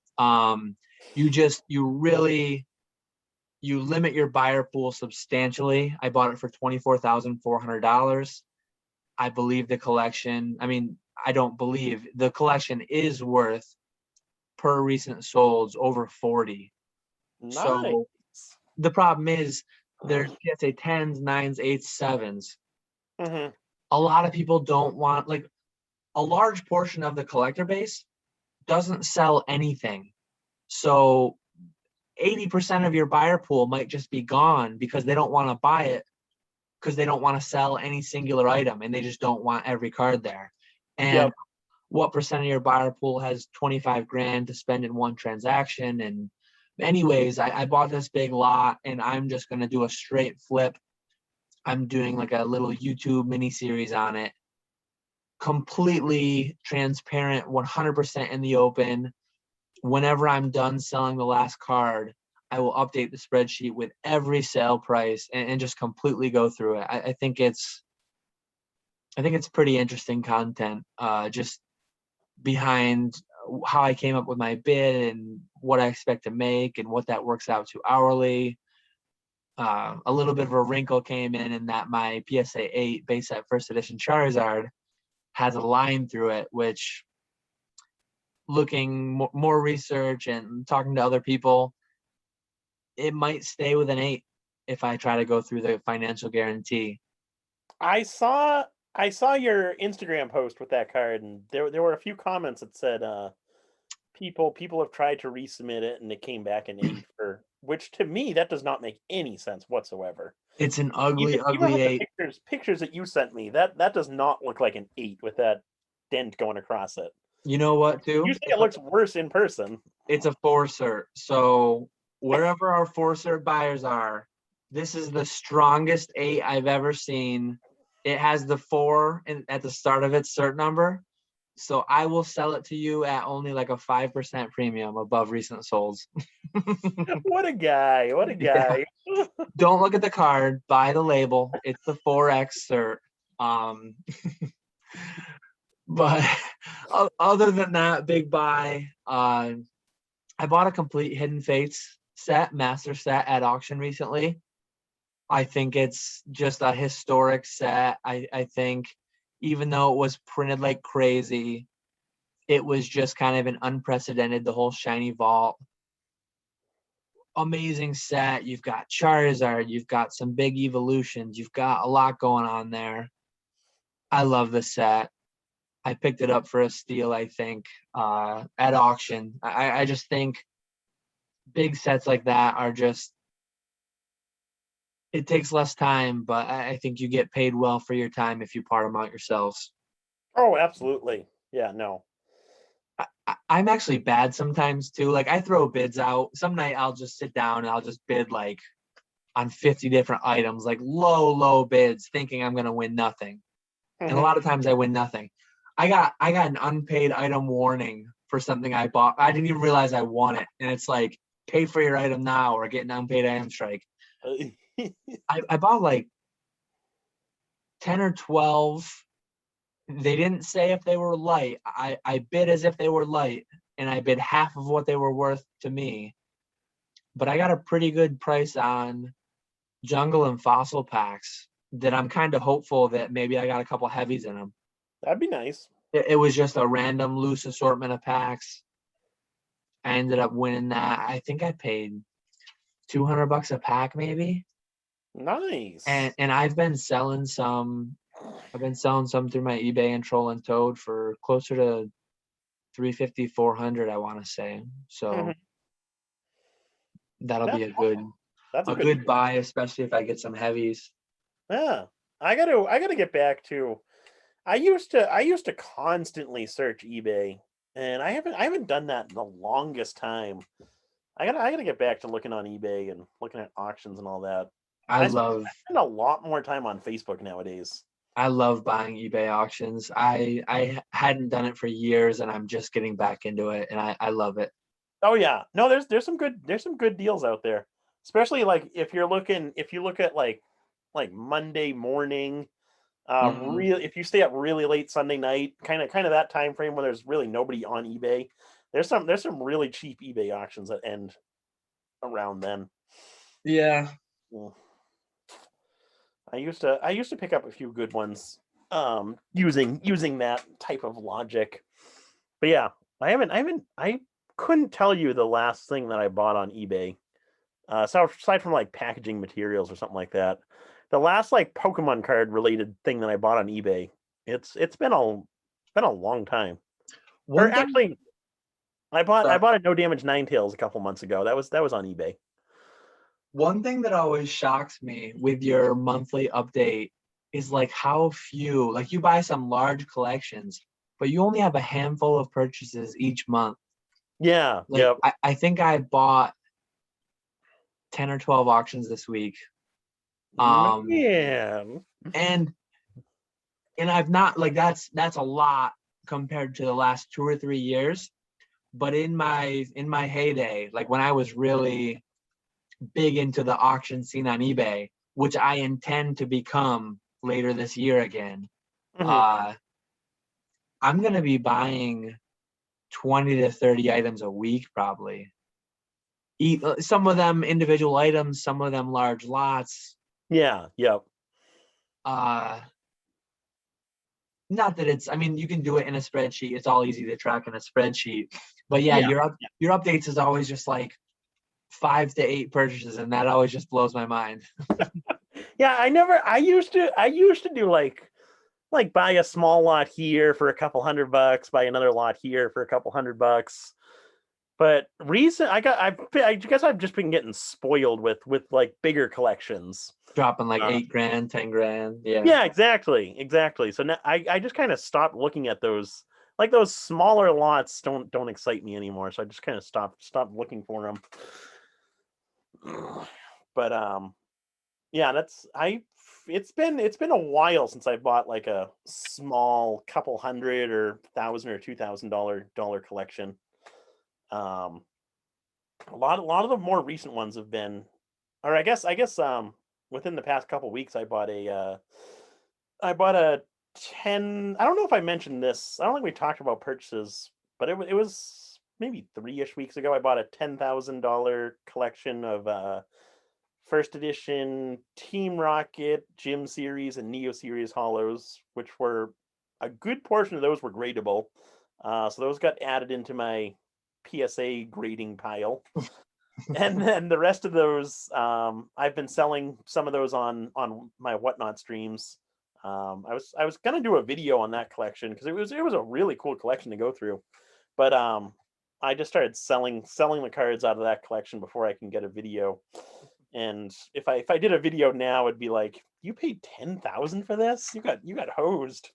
You limit your buyer pool substantially. I bought it for $24,400. I believe the collection, I don't believe the collection is worth per recent solds over 40. Nice. So the problem is there's PSA 10s, 9s, 8s, 7s. Mm-hmm. A lot of people don't want, like, a large portion of the collector base doesn't sell anything. So 80% of your buyer pool might just be gone because they don't want to buy it because they don't want to sell any singular item and they just don't want every card there. And what percent of your buyer pool has 25 grand to spend in one transaction? And anyways, I bought this big lot and I'm just going to do a straight flip. I'm doing like a little YouTube mini series on it. Completely transparent, 100% in the open. Whenever I'm done selling the last card, I will update the spreadsheet with every sale price and just completely go through it. I think it's pretty interesting content, just behind how I came up with my bid and what I expect to make and what that works out to hourly. A little bit of a wrinkle came in that my PSA 8 base set first edition Charizard has a line through it, which, looking more research and talking to other people, it might stay with an 8 if I try to go through the financial guarantee. I saw your Instagram post with that card, and there were a few comments that said people have tried to resubmit it and it came back an 8 for, which to me that does not make any sense whatsoever. It's an ugly Even with 8. the pictures that you sent me, that does not look like an 8 with that dent going across it. You know what, too? Usually it looks worse in person. It's a 4 cert. So wherever our 4-cert buyers are, this is the strongest 8 I've ever seen. It has the 4 at the start of its cert number. So I will sell it to you at only like a 5% premium above recent solds. What a guy. What a Yeah. guy. Don't look at the card, buy the label. It's the 4X cert. Um, but other than that, big buy. I bought a complete Hidden Fates set, master set at auction recently. I think it's just a historic set. I think even though it was printed like crazy, it was just kind of an unprecedented, the whole shiny vault. Amazing set. You've got Charizard, you've got some big evolutions, you've got a lot going on there. I love the set. I picked it up for a steal, I think, at auction. I just think big sets like that are just, it takes less time, but I think you get paid well for your time if you part them out yourselves. Oh, absolutely. Yeah, no. I'm actually bad sometimes too. Like I throw bids out. Some night I'll just sit down and I'll just bid like on 50 different items, like low bids, thinking I'm gonna win nothing. And a lot of times I win nothing. I got an unpaid item warning for something I bought. I didn't even realize I won it. And it's like, pay for your item now or get an unpaid item strike. I bought like 10 or 12. They didn't say if they were light. I bid as if they were light, and I bid half of what they were worth to me. But I got a pretty good price on jungle and fossil packs that I'm kind of hopeful that maybe I got a couple heavies in them. That'd be nice. It was just a random loose assortment of packs. I ended up winning that. I think I paid $200 a pack maybe. Nice. And I've been selling some through my eBay and Troll and Toad for closer to 350, 400, I want to say. So that'll be That's a good buy, especially if I get some heavies. Yeah. I gotta get back to, I used to constantly search eBay, and I haven't done that in the longest time. I gotta get back to looking on eBay and looking at auctions and all that. I spend a lot more time on Facebook nowadays. love buying eBay auctions. I hadn't done it for years and I'm just getting back into it and I love it. Oh yeah. No, there's some good deals out there. Especially like if you look at like Monday morning, if you stay up really late Sunday night, kind of that time frame when there's really nobody on eBay, there's some really cheap eBay auctions that end around then. Yeah. Yeah. I used to pick up a few good ones using that type of logic. But yeah, I couldn't tell you the last thing that I bought on eBay. So aside from like packaging materials or something like that, the last like Pokemon card related thing that I bought on eBay, it's been a long time. Actually, I bought a no damage Ninetales a couple months ago. That was on eBay. One thing that always shocks me with your monthly update is like how few, like you buy some large collections, but you only have a handful of purchases each month. Yeah. Like, Yep. I think I bought 10 or 12 auctions this week. Man. And I've not, like, that's a lot compared to the last 2 or 3 years. But in my heyday, like when I was really big into the auction scene on eBay, which I intend to become later this year again, I'm gonna be buying 20 to 30 items a week probably. Some of them individual items, some of them large lots. Yeah. Yep. Not that it's, I mean, you can do it in a spreadsheet. It's all easy to track in a spreadsheet. But yeah, your updates is always just like 5 to 8 purchases, and that always just blows my mind. Yeah, I used to do like buy a small lot here for a couple $100, buy another lot here for a couple $100. But I guess I've just been getting spoiled with like bigger collections. Dropping like 8 grand, 10 grand. Yeah. Yeah, exactly. So now I just kind of stopped looking at those. Like those smaller lots don't excite me anymore. So I just kind of stopped looking for them. But yeah, it's been a while since I bought like a small couple hundred or $1,000 or $2,000 collection. Um, a lot of the more recent ones have been, or I guess within the past couple weeks I bought a 10. I don't know if I mentioned this. I don't think we talked about purchases, but it was maybe 3-ish weeks ago. I bought a $10,000 collection of first edition Team Rocket, Gym Series, and Neo Series hollows, which were a good portion of those were gradable. So those got added into my PSA grading pile. And then the rest of those, I've been selling some of those on my Whatnot streams. I was gonna do a video on that collection because it was a really cool collection to go through, but I just started selling the cards out of that collection before I can get a video. And if I did a video now, it'd be like, you paid 10,000 for this? You got hosed.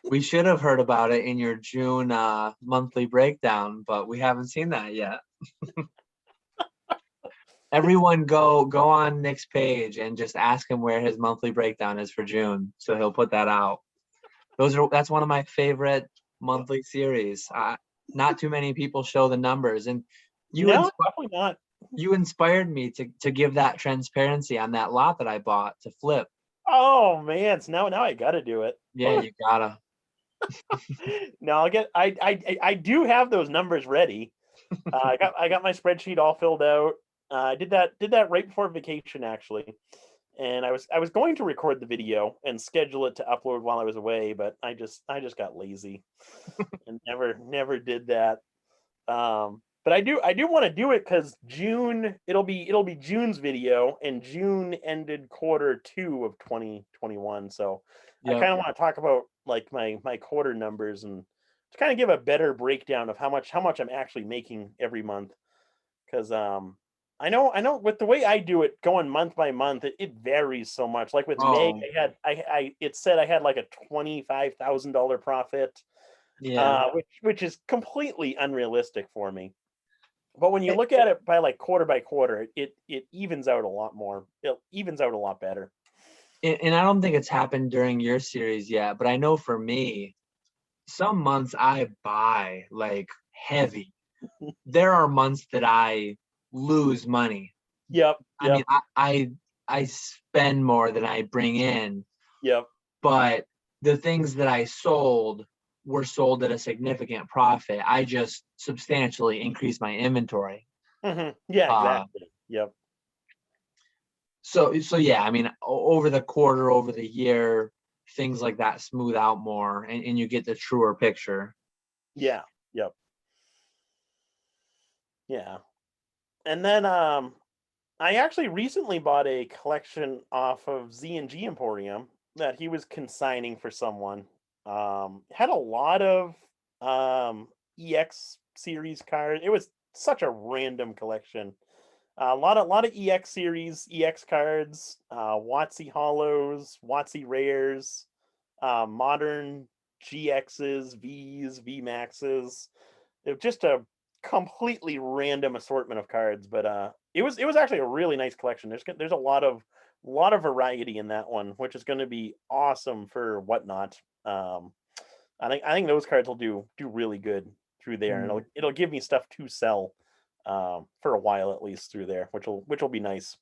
We should have heard about it in your June monthly breakdown, but we haven't seen that yet. Everyone go on Nick's page and just ask him where his monthly breakdown is for June, so he'll put that out. That's one of my favorite monthly series. Not too many people show the numbers, and No, definitely not. you inspired me to give that transparency on that lot that I bought to flip. Oh man, so now I gotta do it. Yeah, you gotta. No, I do have those numbers ready. I got my spreadsheet all filled out. I did that right before vacation actually, and I was going to record the video and schedule it to upload while I was away, but I just got lazy and never did that. But I do want to do it because June it'll be June's video, and June ended Q2 of 2021. So I Yep. kind of want to talk about like my quarter numbers and to kind of give a better breakdown of how much I'm actually making every month. Because I know with the way I do it, going month by month, it varies so much. Like with Meg, Oh, it said I had like a $25,000 profit, yeah. which is completely unrealistic for me. But when you A- look at it by like quarter by quarter, it evens out a lot more. It evens out a lot better. And I don't think it's happened during your series yet, but I know for me, some months I buy like heavy. There are months that I lose money. Yep, I mean, yep, I spend more than I bring in, yep. but the things that I sold were sold at a significant profit. I just substantially increased my inventory. Yeah, Uh, exactly. Yep. so yeah, I mean, over the quarter, over the year, things like that smooth out more, and you get the truer picture. Yeah. Yep. Yeah. And then I actually recently bought a collection off of Z&G Emporium that he was consigning for someone. Had a lot of EX series cards. It was such a random collection. A lot of EX series, EX cards, WotC hollows, WotC rares, modern GXs, Vs, V Maxes. It was just a completely random assortment of cards, but it was actually a really nice collection. There's a lot of variety in that one, which is going to be awesome for Whatnot. I think those cards will do really good through there, and it'll give me stuff to sell for a while at least through there, which will be nice.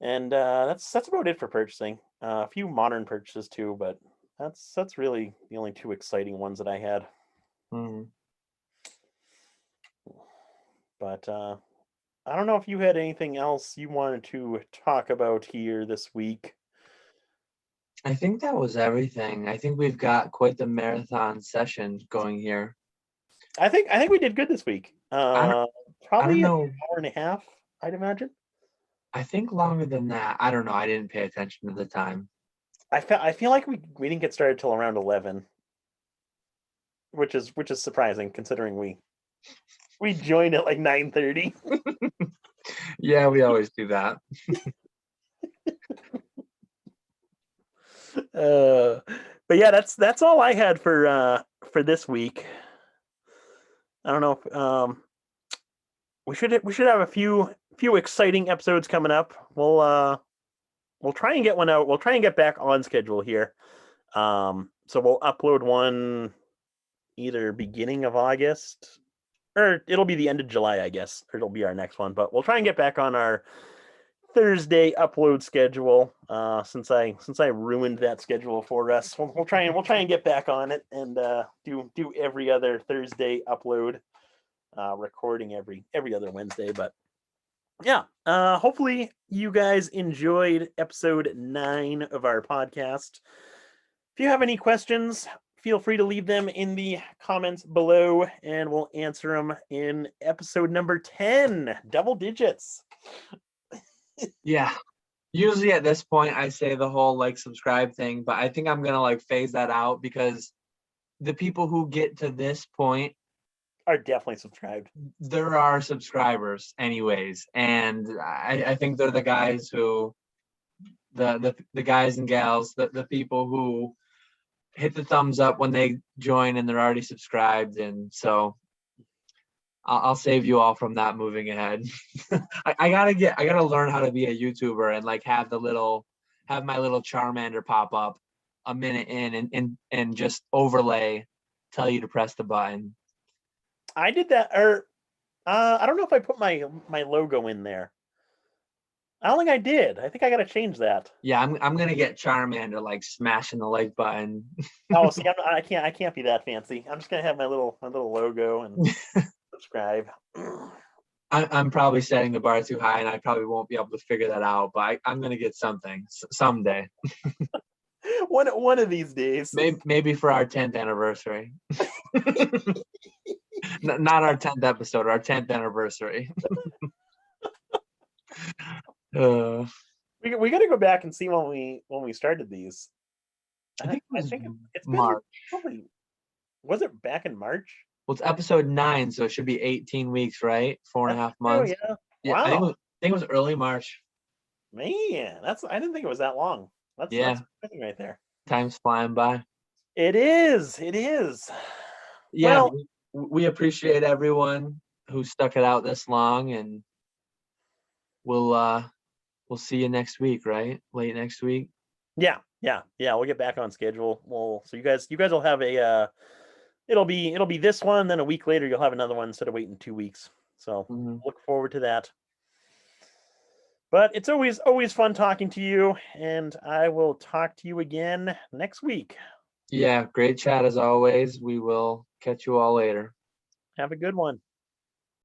And that's about it for purchasing. A few modern purchases too, but that's really the only two exciting ones that I had. Mhm. But I don't know if you had anything else you wanted to talk about here this week. I think that was everything. I think we've got quite the marathon session going here. I think we did good this week. I don't I don't Probably an know. hour and a half, I'd imagine. I think longer than that. I don't know. I didn't pay attention to the time. I feel like we didn't get started till around 11, which is surprising considering we joined at like 9:30. Yeah, we always do that. Uh, but yeah, that's all I had for this week. I don't know if we should have a few exciting episodes coming up. We'll try and get one out. We'll try and get back on schedule here. So we'll upload one either beginning of August, or it'll be the end of July, I guess. Or it'll be our next one. But we'll try and get back on our Thursday upload schedule. Since I ruined that schedule for us, we'll try and get back on it and do every other Thursday upload. Recording every other Wednesday. But yeah, hopefully you guys enjoyed episode 9 of our podcast. If you have any questions, feel free to leave them in the comments below, and we'll answer them in episode number 10, double digits. Yeah. Usually at this point, I say the whole like subscribe thing, but I think I'm going to like phase that out because the people who get to this point are definitely subscribed. There are subscribers anyways. And I think they're the guys who, the guys and gals, the people who hit the thumbs up when they join and they're already subscribed. And so I'll save you all from that moving ahead. I gotta learn how to be a YouTuber and like have my little Charmander pop up a minute in and just overlay, tell you to press the button. I did that, or I don't know if I put my logo in there. I don't think I did. I think I got to change that. Yeah, I'm gonna get Charmander like smashing the like button. Oh, see, I can't be that fancy. I'm just gonna have my little logo and subscribe. I'm probably setting the bar too high, and I probably won't be able to figure that out. But I'm gonna get something someday. one of these days. Maybe for our 10th anniversary. Not our 10th episode, our 10th anniversary. We got to go back and see when we started these. I think it's been March. Probably, was it back in March? Well, it's episode 9, so it should be 18 weeks, right? 4.5 months. Oh, yeah. Yeah, wow. I think it was early March. Man, I didn't think it was that long. That's right there. Time's flying by. It is. Yeah, well, we appreciate everyone who stuck it out this long, and we'll see you next week, right? Late next week. Yeah. We'll get back on schedule. So you guys will have a it'll be this one, then a week later you'll have another one instead of waiting 2 weeks. So look forward to that. But it's always fun talking to you, and I will talk to you again next week. Yeah, great chat as always. We will catch you all later. Have a good one.